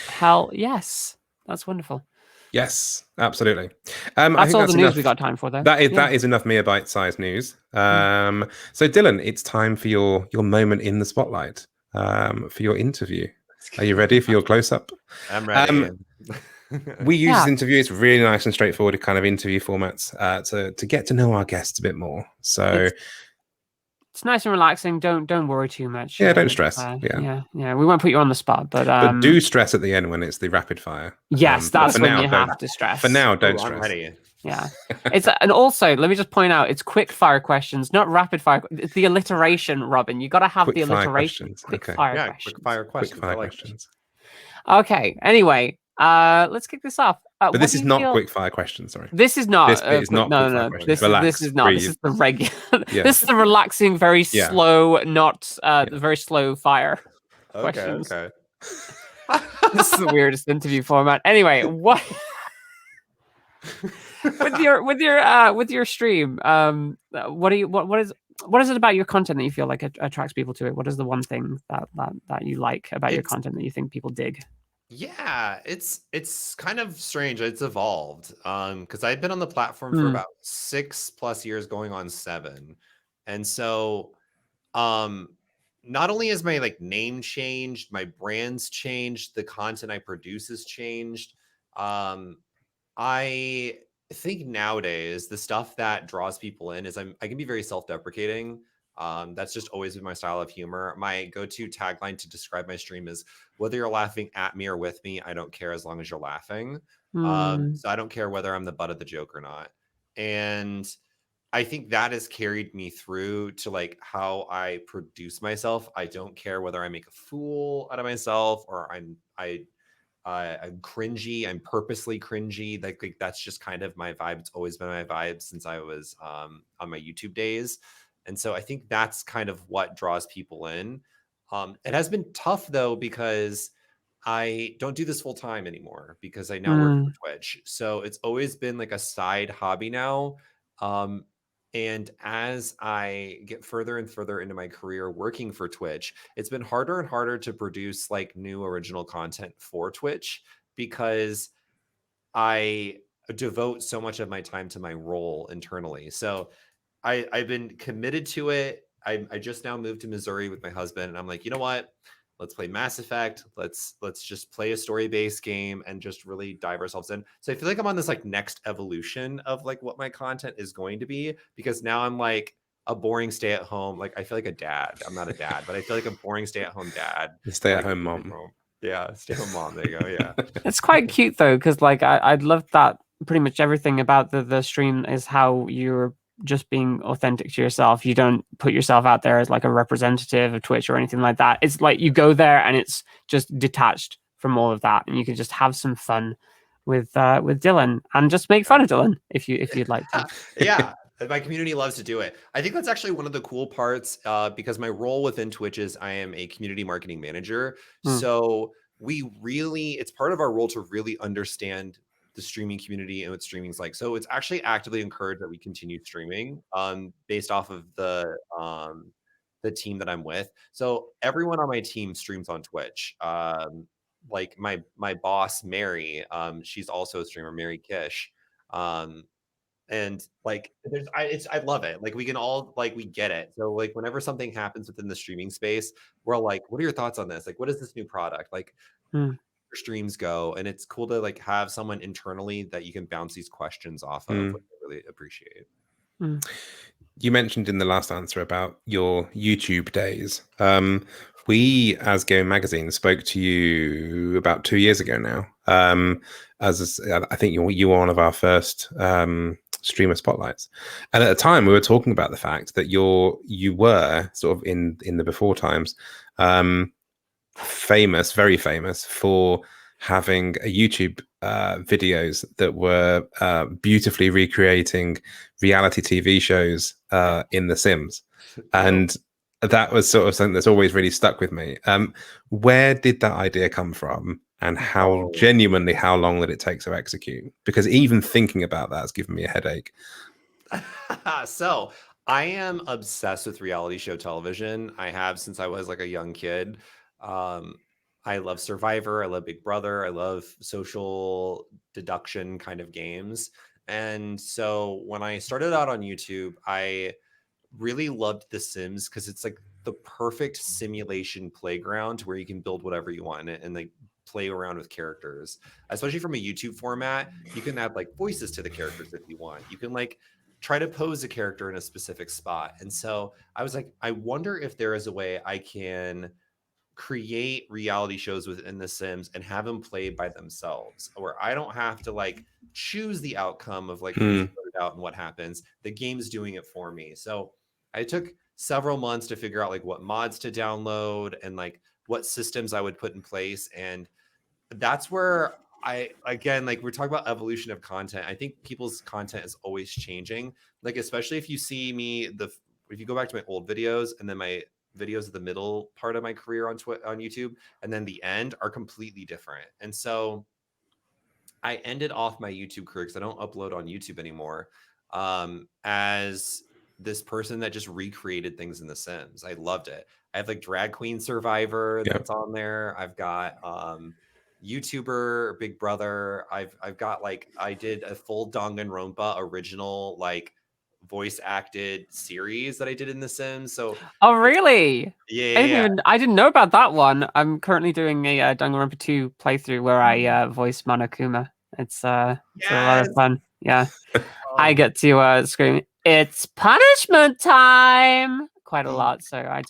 Hell yes. That's wonderful. Yes, absolutely. That's all the news we got time for, though. That is enough megabyte-sized news. So, Dylan, it's time for your moment in the spotlight, for your interview. Are you ready for your close-up? I'm ready. We use this interview. It's really nice and straightforward kind of interview formats to get to know our guests a bit more. So it's nice and relaxing. Don't worry too much. Yeah, don't stress. Yeah. We won't put you on the spot, but do stress at the end when it's the rapid fire. Yes, that's when you have to stress. For now, don't stress. I'm ready. Yeah, and also let me just point out, it's quick fire questions, not rapid fire. It's the alliteration, Robin. You got to have the alliteration. Quick fire questions. Okay. Anyway, let's kick this off. But this is not quick fire questions. Sorry. This is not. This is not. No. This is not. Breathe. This is the regular. This is the relaxing, very slow, not very slow fire questions. Okay. This is the weirdest interview format. Anyway, what with your stream? What is it about your content that you feel like attracts people to it? What is the one thing that you like about your content that you think people dig? Yeah, it's kind of strange. It's evolved because I've been on the platform for about 6+ years, going on 7, and so not only has my name changed, my brand's changed, the content I produce has changed. I think nowadays the stuff that draws people in is I can be very self-deprecating. That's just always been my style of humor. My go-to tagline to describe my stream is, whether you're laughing at me or with me, I don't care as long as you're laughing. So I don't care whether I'm the butt of the joke or not. And I think that has carried me through to how I produce myself. I don't care whether I make a fool out of myself or I'm cringy. I'm purposely cringy. That's just kind of my vibe. It's always been my vibe since I was on my YouTube days. And so I think that's kind of what draws people in. It has been tough though, because I don't do this full time anymore because I now work for Twitch. So it's always been a side hobby now. And as I get further and further into my career working for Twitch, it's been harder and harder to produce new original content for Twitch because I devote so much of my time to my role internally. So I've been committed to it. I just now moved to Missouri with my husband, and I'm like, you know what? Let's play Mass Effect. Let's just play a story-based game and just really dive ourselves in. So I feel like I'm on this next evolution of what my content is going to be, because now I'm a boring stay-at-home. I feel like a dad. I'm not a dad, but I feel like a boring stay-at-home dad. Stay-at-home mom. Yeah, stay-at-home mom. There you go. Yeah. It's quite cute though, because I'd love that pretty much everything about the stream is how you're just being authentic to yourself. You don't put yourself out there as a representative of Twitch or anything like that. It's you go there and it's just detached from all of that, and you can just have some fun with Dylan and just make fun of Dylan if you'd like to. Yeah, my community loves to do it. I think that's actually one of the cool parts, because my role within Twitch is I am a community marketing manager. So it's part of our role to really understand the streaming community and what streaming is like. So it's actually actively encouraged that we continue streaming based off of the team that I'm with. So everyone on my team streams on Twitch. My boss, Mary, she's also a streamer, Mary Kish. And I love it. We can all we get it. So whenever something happens within the streaming space, we're like, what are your thoughts on this? What is this new product? streams go, and it's cool to like have someone internally that you can bounce these questions off of, which I really appreciate. You mentioned in the last answer about your YouTube days. We, as Gayming Magazine, spoke to you about 2 years ago now. I think you were one of our first streamer spotlights, and at the time we were talking about the fact that you were sort of in the before times, very famous for having a YouTube videos that were beautifully recreating reality TV shows in The Sims, and that was sort of something that's always really stuck with me. Where did that idea come from, and how long did it take to execute? Because even thinking about that has given me a headache. So I am obsessed with reality show television. I have since I was like a young kid. I love Survivor. I love Big Brother. I love social deduction kind of games. And so when I started out on YouTube, I really loved The Sims because it's like the perfect simulation playground where you can build whatever you want and like play around with characters. Especially from a YouTube format, you can add like voices to the characters if you want. You can like try to pose a character in a specific spot. And so I was like, I wonder if there is a way I can create reality shows within The Sims and have them play by themselves, where I don't have to like choose the outcome of like who's voted out and what happens. The game's doing it for me. So I took several months to figure out like what mods to download and like what systems I would put in place. And that's where again, like we're talking about evolution of content. I think people's content is always changing. Like, especially if you see me, if you go back to my old videos and then my videos at the middle part of my career on YouTube, and then the end are completely different. And so I ended off my YouTube career because I don't upload on YouTube anymore, as this person that just recreated things in The Sims. I loved it. I have like Drag Queen Survivor that's on there. I've got YouTuber Big Brother. I've got like, I did a full Danganronpa original like voice acted series that I did in The Sims. So really? Yeah. I didn't know about that one. I'm currently doing a Danganronpa 2 playthrough where I voice Monokuma. It's a lot of fun. Yeah. I get to scream, "It's punishment time!" quite a lot. So I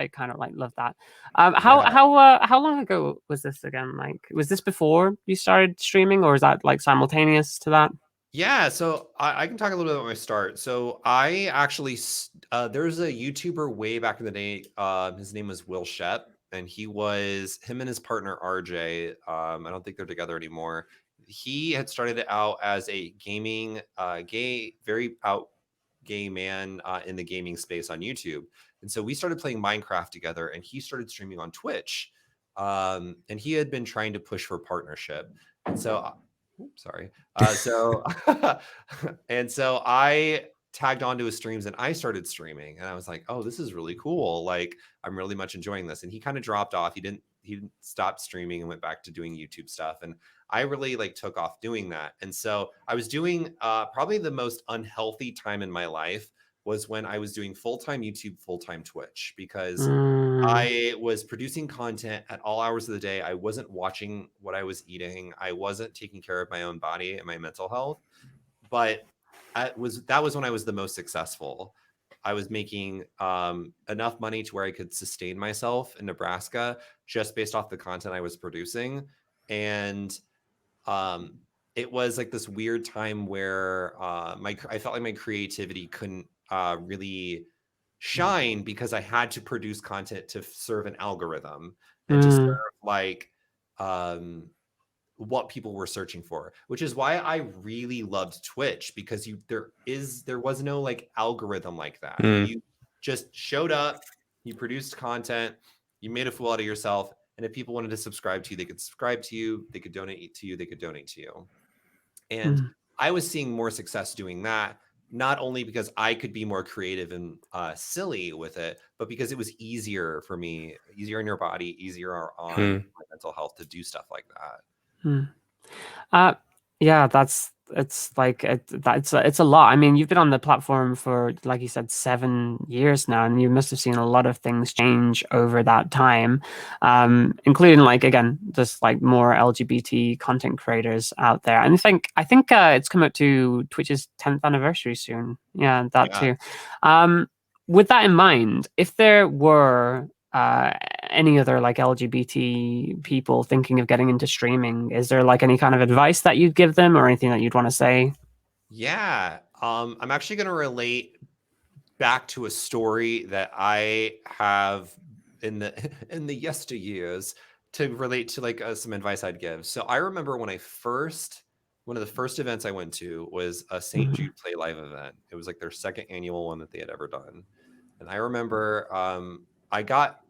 kind of like love that. How long ago was this again? Like, was this before you started streaming, or is that like simultaneous to that? Yeah, so I can talk a little bit about my start. So I actually, there's a YouTuber way back in the day. His name was Will Shep, and him and his partner RJ. I don't think they're together anymore. He had started out as a gaming, very out gay man in the gaming space on YouTube. And so we started playing Minecraft together, and he started streaming on Twitch. And he had been trying to push for partnership. And so sorry. And so I tagged onto his streams and I started streaming, and I was like, oh, this is really cool. Like, I'm really much enjoying this. And he kind of dropped off. He didn't stop streaming and went back to doing YouTube stuff. And I really like took off doing that. And so I was doing probably the most unhealthy time in my life was when I was doing full-time YouTube, full-time Twitch, because I was producing content at all hours of the day. I wasn't watching what I was eating. I wasn't taking care of my own body and my mental health. But that was when I was the most successful. I was making enough money to where I could sustain myself in Nebraska just based off the content I was producing. And it was like this weird time where I felt like my creativity couldn't really shine because I had to produce content to serve an algorithm and to serve like what people were searching for, which is why I really loved Twitch, because there was no like algorithm like that. You just showed up, you produced content, you made a fool out of yourself, and if people wanted to subscribe to you, they could subscribe to you, they could donate to you, they could donate to you. And I was seeing more success doing that, not only because I could be more creative and silly with it, but because it was easier for me, easier on your body, easier on my mental health to do stuff like that. Yeah, that's it's like it's a lot. I mean, you've been on the platform for, like you said, 7 years now, and you must have seen a lot of things change over that time, including, like, again, just like more LGBT content creators out there. And I think it's come up to Twitch's 10th anniversary soon. Yeah, that too. With that in mind, if there were any other like LGBT people thinking of getting into streaming, is there like any kind of advice that you'd give them or anything that you'd want to say? Yeah, I'm actually going to relate back to a story that I have in the yesteryears to relate to like some advice I'd give. So I remember when one of the first events I went to was a St. Jude Play Live event. It was like their second annual one that they had ever done. And I remember I got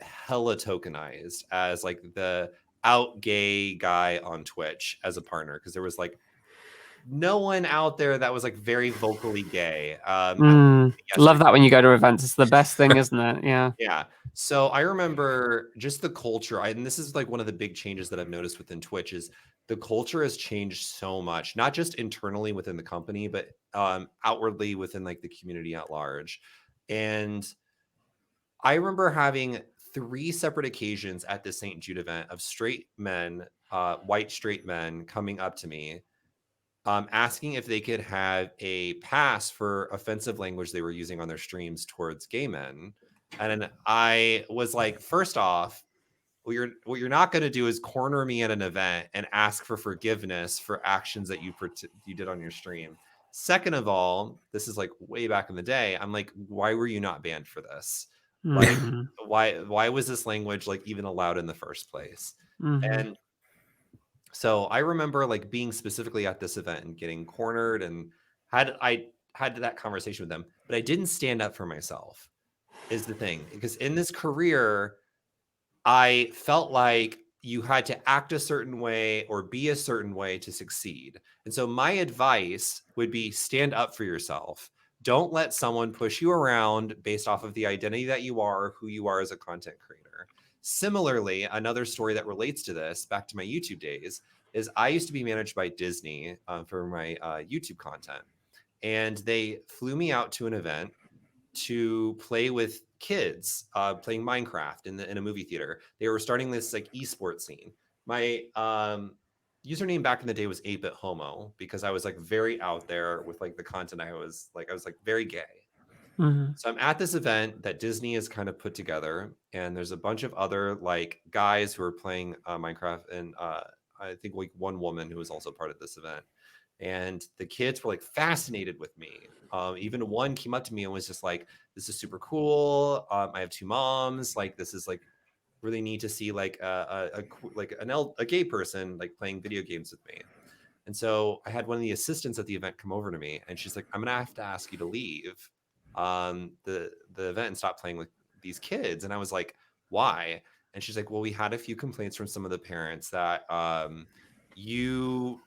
hella tokenized as like the out gay guy on Twitch as a partner, because there was like no one out there that was like very vocally gay. Love that when you go to events. It's the best thing, isn't it? Yeah. Yeah. So I remember just the culture. And this is like one of the big changes that I've noticed within Twitch is the culture has changed so much, not just internally within the company, but outwardly within like the community at large. And I remember having 3 separate occasions at the St. Jude event of straight men, white straight men coming up to me, asking if they could have a pass for offensive language they were using on their streams towards gay men. And I was like, first off, what you're not going to do is corner me at an event and ask for forgiveness for actions that you did on your stream. Second of all, this is like way back in the day. I'm like, why were you not banned for this? Like, why was this language like even allowed in the first place? And so I remember like being specifically at this event and getting cornered, and I had that conversation with them, but I didn't stand up for myself is the thing, because in this career, I felt like you had to act a certain way or be a certain way to succeed. And so my advice would be stand up for yourself. Don't let someone push you around based off of the identity that you are, who you are as a content creator. Similarly, another story that relates to this, back to my YouTube days, is I used to be managed by Disney for my YouTube content. And they flew me out to an event to play with kids playing Minecraft in a movie theater. They were starting this like esports scene. My username back in the day was 8bitHomo, because I was like very out there with like the content. I was like very gay. So I'm at this event that Disney has kind of put together, and there's a bunch of other like guys who are playing Minecraft, and I think like one woman who was also part of this event. And the kids were like fascinated with me. Even one came up to me and was just like, this is super cool. I have 2 moms. Like, this is like really neat to see like a gay person like playing video games with me. And so I had one of the assistants at the event come over to me, and she's like, I'm gonna have to ask you to leave the event and stop playing with these kids. And I was like, why? And she's like, well, we had a few complaints from some of the parents that you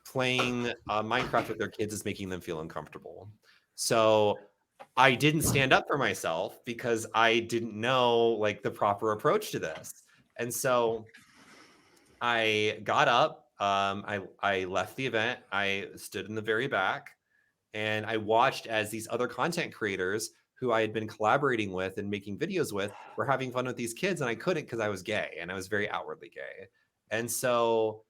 playing Minecraft with their kids is making them feel uncomfortable. So I didn't stand up for myself because I didn't know like the proper approach to this. And so I got up, I left the event, I stood in the very back, and I watched as these other content creators who I had been collaborating with and making videos with were having fun with these kids, and I couldn't because I was gay, and I was very outwardly gay. And so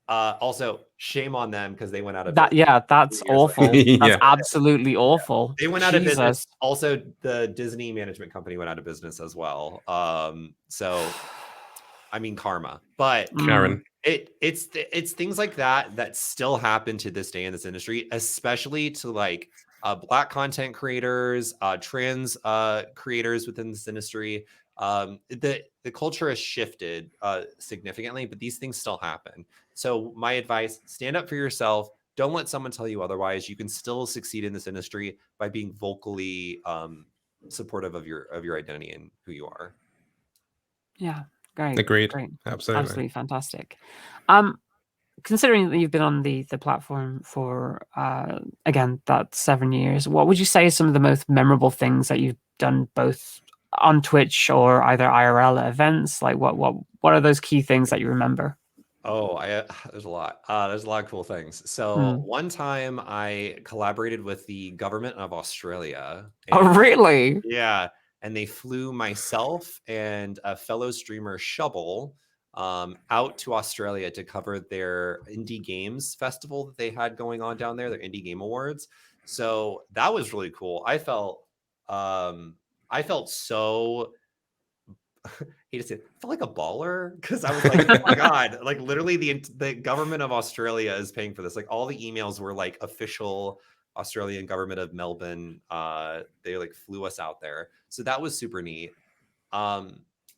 also shame on them because they went out of business. Yeah, that's awful. That's absolutely awful. They went out of business. Also, the Disney management company went out of business as well. So I mean, karma. But Karen, it's things like that still happen to this day in this industry, especially to like Black content creators, trans creators within this industry. The culture has shifted significantly, but these things still happen. So my advice, stand up for yourself. Don't let someone tell you otherwise. You can still succeed in this industry by being vocally supportive of your identity and who you are. Yeah, great. Agreed. Great. Absolutely fantastic. Considering that you've been on the platform for again that 7 years, what would you say are some of the most memorable things that you've done both on Twitch or either IRL at events? Like what are those key things that you remember? Oh, there's a lot. There's a lot of cool things. So one time I collaborated with the government of Australia. Oh, really? Yeah. And they flew myself and a fellow streamer, Shovel, out to Australia to cover their indie games festival that they had going on down there, their indie game awards. So that was really cool. I felt so he just said, I felt like a baller because I was like, oh my God, like literally the government of Australia is paying for this. Like all the emails were like official Australian government of Melbourne. They like flew us out there. So that was super neat.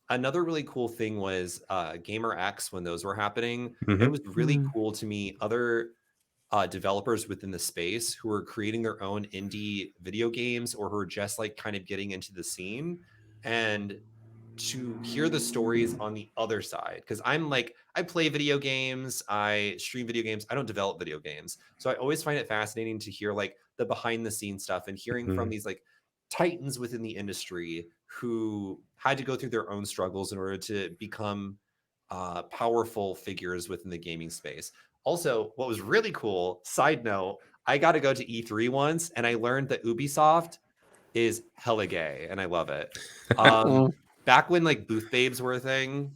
Another really cool thing was Gamer X when those were happening. It was really cool to meet other developers within the space who are creating their own indie video games or who are just like kind of getting into the scene, and to hear the stories on the other side. Because I'm like, I play video games, I stream video games, I don't develop video games. So I always find it fascinating to hear like the behind the scenes stuff and hearing from these like titans within the industry who had to go through their own struggles in order to become powerful figures within the gaming space. Also, what was really cool, side note, I got to go to E3 once and I learned that Ubisoft is hella gay and I love it. Back when like booth babes were a thing,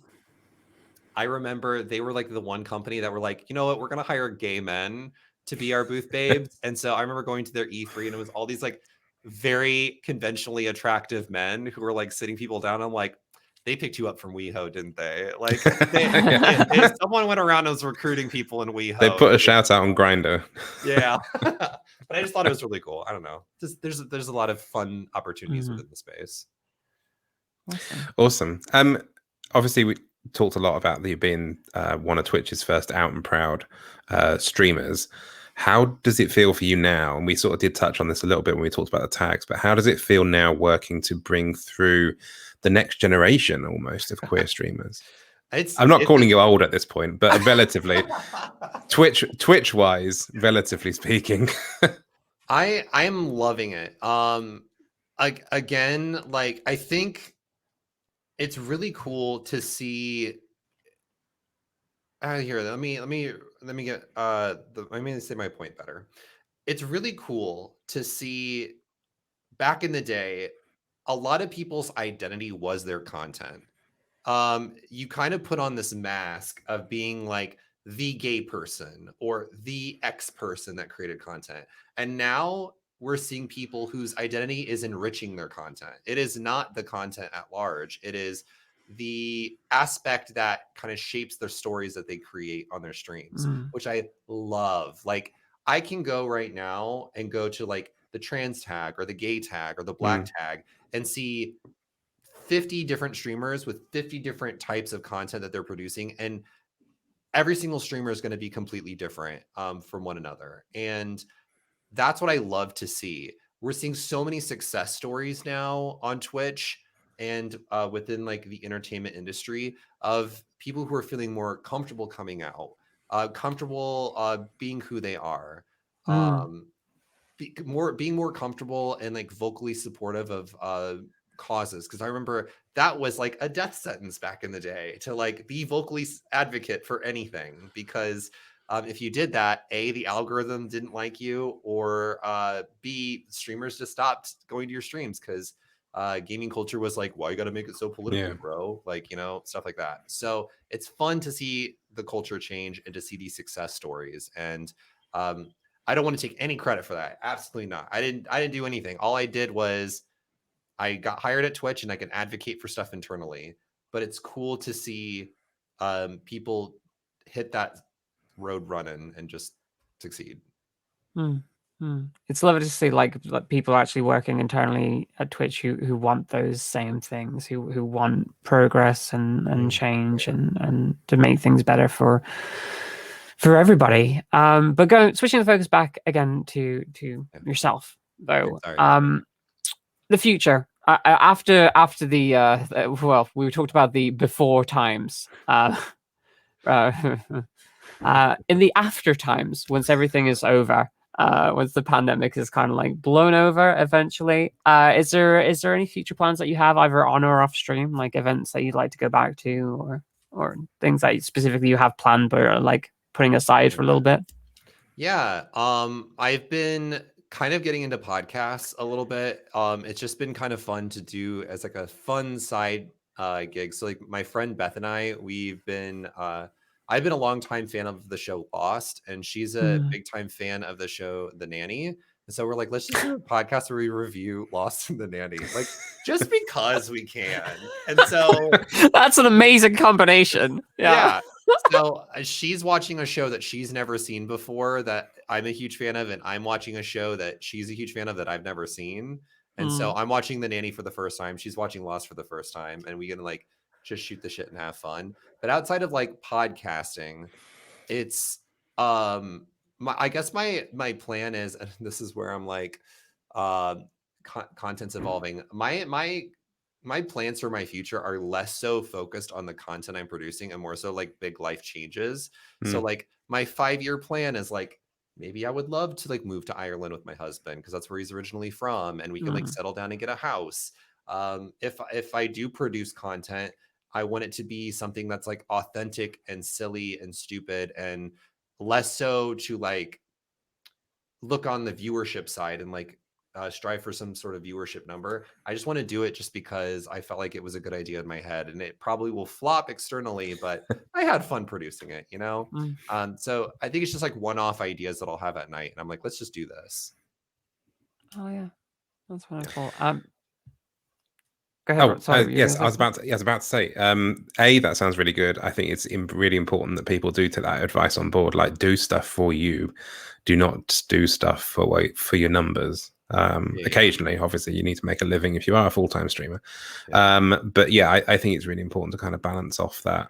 I remember they were like the one company that were like, you know what, we're going to hire gay men to be our booth babes. And so I remember going to their E3 and it was all these like very conventionally attractive men who were like sitting people down. I'm like, they picked you up from WeHo, didn't they? Like someone went around and was recruiting people in WeHo. They put a shout out on Grindr. Yeah. But I just thought it was really cool. I don't know. There's a lot of fun opportunities within the space. Awesome. Obviously we talked a lot about you being one of Twitch's first out and proud streamers. How does it feel for you now? And we sort of did touch on this a little bit when we talked about the tags, but how does it feel now working to bring through the next generation almost of queer streamers? I'm not calling you old at this point, but relatively Twitch wise, relatively speaking. I am loving it. Again, like I think it's really cool to see. Here, let me get let me say my point better. It's really cool to see. Back in the day, a lot of people's identity was their content. You kind of put on this mask of being like the gay person or the X person that created content, and now we're seeing people whose identity is enriching their content. It is not the content at large. It is the aspect that kind of shapes their stories that they create on their streams, which I love. Like I can go right now and go to like the trans tag or the gay tag or the black tag and see 50 different streamers with 50 different types of content that they're producing. And every single streamer is going to be completely different from one another. And that's what I love to see. We're seeing so many success stories now on Twitch and within like the entertainment industry of people who are feeling more comfortable coming out, comfortable being who they are, being more comfortable and like vocally supportive of causes. Because I remember that was like a death sentence back in the day to like be vocally advocate for anything, because if you did that, A, the algorithm didn't like you, or B, streamers just stopped going to your streams because gaming culture was like, why you got to make it so political, bro? Like, you know, stuff like that. So it's fun to see the culture change and to see these success stories. And I don't want to take any credit for that. Absolutely not. I didn't do anything. All I did was I got hired at Twitch and I can advocate for stuff internally. But it's cool to see people hit that road running and just succeed. It's lovely to see like people actually working internally at Twitch who want those same things, who want progress and change and to make things better for everybody. But switching the focus back again to yourself though. The future after the well, we talked about the before times. In the after times, once everything is over, once the pandemic is kind of like blown over eventually, is there any future plans that you have either on or off stream, like events that you'd like to go back to? Or or things that specifically you have planned but are like putting aside for a little bit? Yeah, I've been kind of getting into podcasts a little bit. It's just been kind of fun to do as like a fun side gig. So like my friend Beth and I've been a long time fan of the show Lost, and she's a big time fan of the show The Nanny. And so we're like, let's just do a podcast where we review Lost and The Nanny, like just because we can. And so that's an amazing combination. Yeah. So she's watching a show that she's never seen before that I'm a huge fan of, and I'm watching a show that she's a huge fan of that I've never seen. And so I'm watching The Nanny for the first time. She's watching Lost for the first time, and we can like just shoot the shit and have fun. But outside of like podcasting, it's I guess my plan is, and this is where I'm like content's evolving. My plans for my future are less so focused on the content I'm producing and more so like big life changes. So like my 5-year plan is like, maybe I would love to like move to Ireland with my husband because that's where he's originally from, and we can like settle down and get a house. If I do produce content, I want it to be something that's like authentic and silly and stupid, and less so to like look on the viewership side and like strive for some sort of viewership number. I just want to do it just because I felt like it was a good idea in my head, and it probably will flop externally, but I had fun producing it, you know? So I think it's just like one-off ideas that I'll have at night, and I'm like, let's just do this. Oh yeah, that's wonderful. Go ahead. Yes, I was about to say, that sounds really good. I think it's really important that people do take that advice on board. Like, do stuff for you. Do not do stuff for your numbers. Occasionally, obviously, you need to make a living if you are a full-time streamer. But yeah, I think it's really important to kind of balance off that.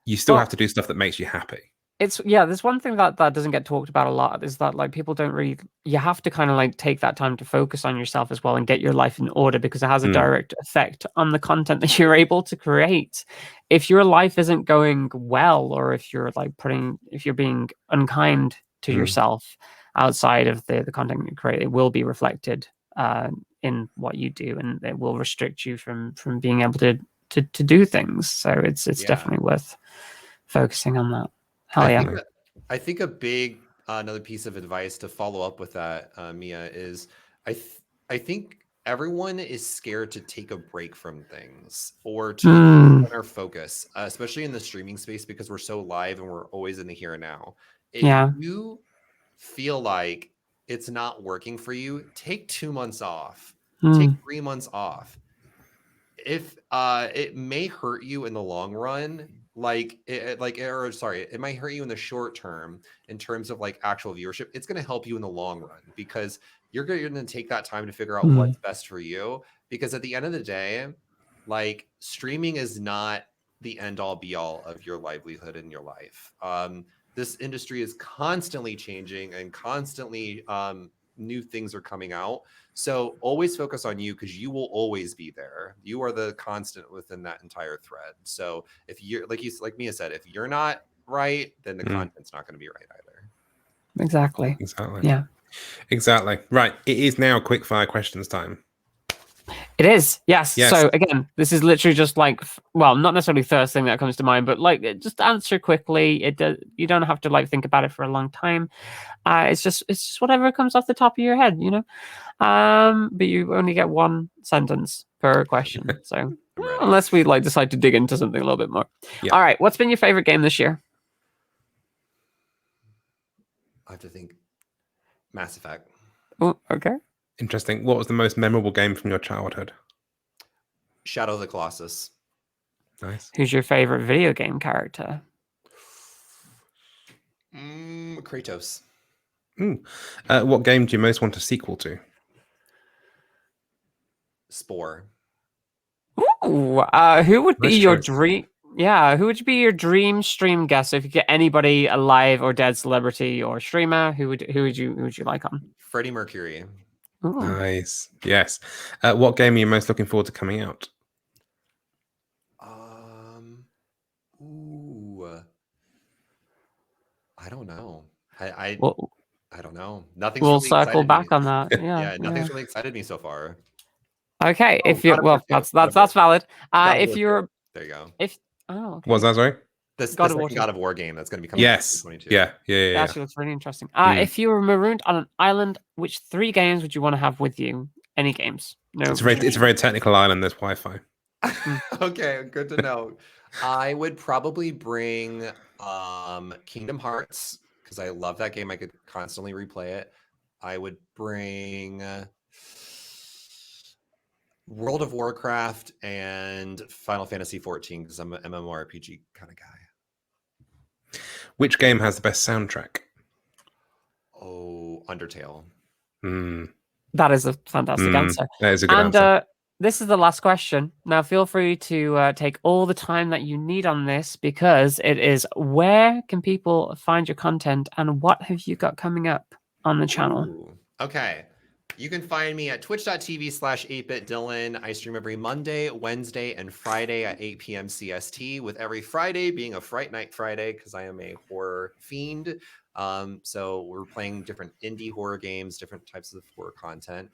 You still have to do stuff that makes you happy. There's one thing that doesn't get talked about a lot is that like people don't really, you have to kind of like take that time to focus on yourself as well and get your life in order, because it has a direct effect on the content that you're able to create. If your life isn't going well, or if you're being unkind to yourself outside of the content you create, it will be reflected in what you do, and it will restrict you from being able to do things. So it's definitely worth focusing on that. I think a big another piece of advice to follow up with that, Mia, is I think everyone is scared to take a break from things or to our focus, especially in the streaming space, because we're so live and we're always in the here and now. If you feel like it's not working for you, take 2 months off, take 3 months off. If it may hurt you in the long run, it might hurt you in the short term in terms of like actual viewership. It's going to help you in the long run because you're going to take that time to figure out what's best for you. Because at the end of the day, like, streaming is not the end all be all of your livelihood in your life. This industry is constantly changing and constantly new things are coming out. So always focus on you, because you will always be there. You are the constant within that entire thread. So if you're like Mia said, if you're not right, then the content's not going to be right either. Exactly. Yeah. Exactly. Right. It is now quick fire questions time. It is. Yes. So again, this is literally just like, well, not necessarily first thing that comes to mind, but like just answer quickly. You don't have to like think about it for a long time. It's just whatever comes off the top of your head, you know. But you only get one sentence per question. So unless we like decide to dig into something a little bit more. Yeah. All right. What's been your favorite game this year? I have to think. Mass Effect. Oh, okay. Interesting. What was the most memorable game from your childhood? Shadow of the Colossus. Nice. Who's your favorite video game character? Kratos. What game do you most want a sequel to? Spore. Ooh, who would be your dream? Yeah, who would be your dream stream guest? So if you get anybody alive or dead celebrity or streamer, who would you like on? Freddie Mercury. Ooh. Nice. Yes. What game are you most looking forward to coming out? I don't know. I don't know. Nothing's we'll really circle back on that. Yeah. Nothing's really excited me so far. Okay. If you that's valid. If you're there you go. Oh, okay. What's that, sorry? The second God of War game that's going to be coming out in 2022. Yeah. That actually looks really interesting. If you were marooned on an island, which 3 games would you want to have with you? Any games? No. It's a very technical island. There's Wi-Fi. Okay, good to know. I would probably bring Kingdom Hearts because I love that game. I could constantly replay it. I would bring World of Warcraft and Final Fantasy 14 because I'm an MMORPG kind of guy. Which game has the best soundtrack? Oh, Undertale. That is a fantastic answer. That is a good answer. This is the last question. Now, feel free to take all the time that you need on this because it is where can people find your content and what have you got coming up on the channel? Ooh, okay. You can find me at twitch.tv/8bitDylan. I stream every Monday, Wednesday, and Friday at 8 p.m. CST, with every Friday being a Fright Night Friday because I am a horror fiend. So we're playing different indie horror games, different types of horror content.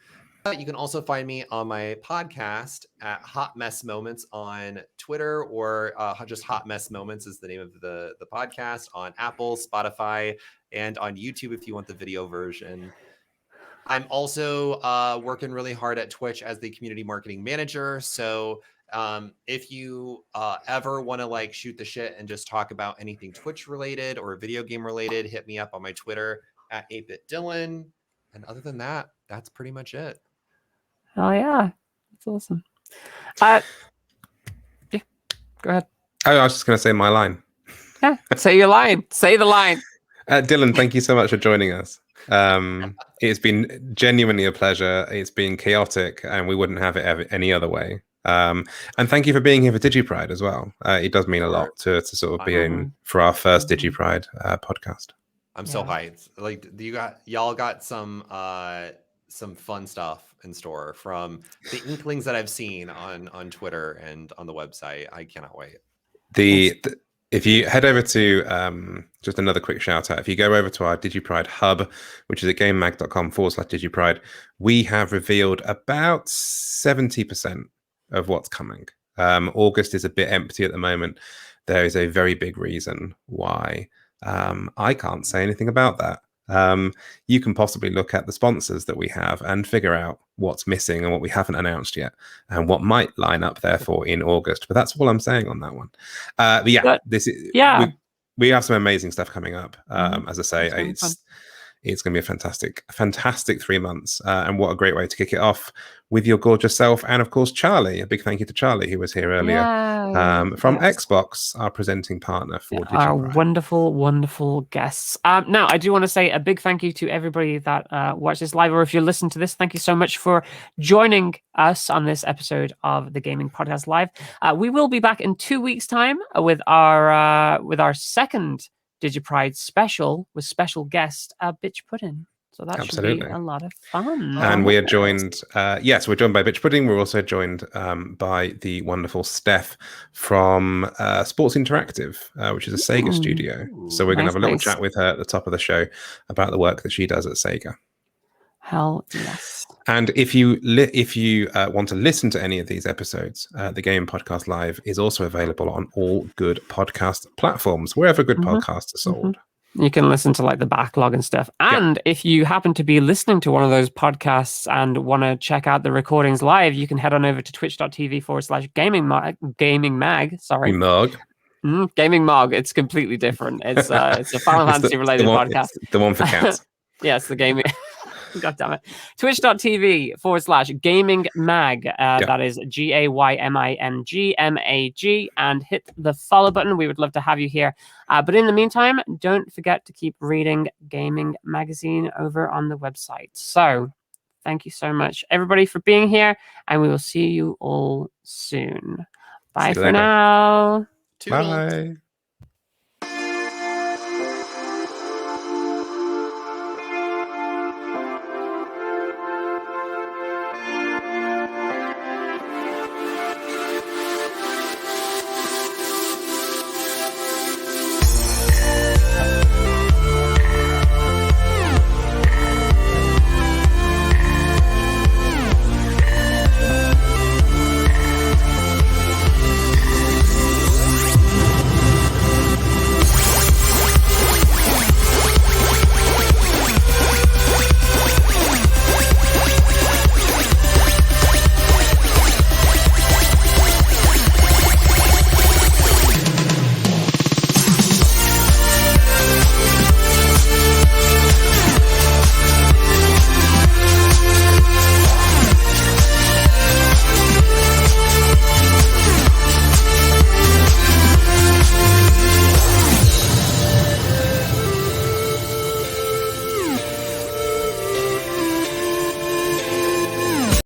But you can also find me on my podcast at Hot Mess Moments on Twitter, or just Hot Mess Moments is the name of the podcast, on Apple, Spotify, and on YouTube if you want the video version. I'm also working really hard at Twitch as the community marketing manager. So if you ever want to like shoot the shit and just talk about anything Twitch related or video game related, hit me up on my Twitter at 8bitDylan. And other than that, that's pretty much it. Oh yeah, that's awesome. Yeah, go ahead. Oh, I was just going to say my line. Yeah, say your line. Say the line. Dylan, thank you so much for joining us. It's been genuinely a pleasure. It's been chaotic, and we wouldn't have it any other way. And thank you for being here for DigiPride as well. It does mean a lot to sort of be in for our first DigiPride podcast. I'm so hyped. Like y'all got some fun stuff in store from the inklings that I've seen on Twitter and on the website. I cannot wait. If you head over to, just another quick shout out, if you go over to our DigiPride hub, which is at gamemag.com/DigiPride, we have revealed about 70% of what's coming. August is a bit empty at the moment. There is a very big reason why. I can't say anything about that. You can possibly look at the sponsors that we have and figure out what's missing and what we haven't announced yet and what might line up therefore in August. But that's all I'm saying on that one. But yeah, we have some amazing stuff coming up. As I say, it's going to be a fantastic 3 months. And what a great way to kick it off with your gorgeous self. And of course, Charley. A big thank you to Charley, who was here earlier from Xbox, our presenting partner for DigiPride. Our wonderful, wonderful guests. Now, I do want to say a big thank you to everybody that watched this live, or if you listen to this, thank you so much for joining us on this episode of the Gaming Podcast Live. We will be back in 2 weeks' time with our second DigiPride special with special guest Bitch Pudding. So that should be a lot of fun. And we are joined, we're joined by Bitch Pudding. We're also joined by the wonderful Steph from Sports Interactive, which is a Sega studio. So we're going to have a little chat with her at the top of the show about the work that she does at Sega. Hell yes. And if you want to listen to any of these episodes, the Gaming Podcast Live is also available on all good podcast platforms, wherever good podcasts are sold. You can listen to like the backlog and stuff. And if you happen to be listening to one of those podcasts and want to check out the recordings live, you can head on over to twitch.tv/gaming mag. Sorry. Gaming Mog. It's completely different. It's a Final Fantasy related podcast. It's the one for cats. Yes, the gaming. God damn it. Twitch.tv/gaming mag. That is GAYMINGMAG, and hit the follow button. We would love to have you here. But in the meantime, don't forget to keep reading Gaming Magazine over on the website. So thank you so much, everybody, for being here, and we will see you all soon. Bye for now. Bye.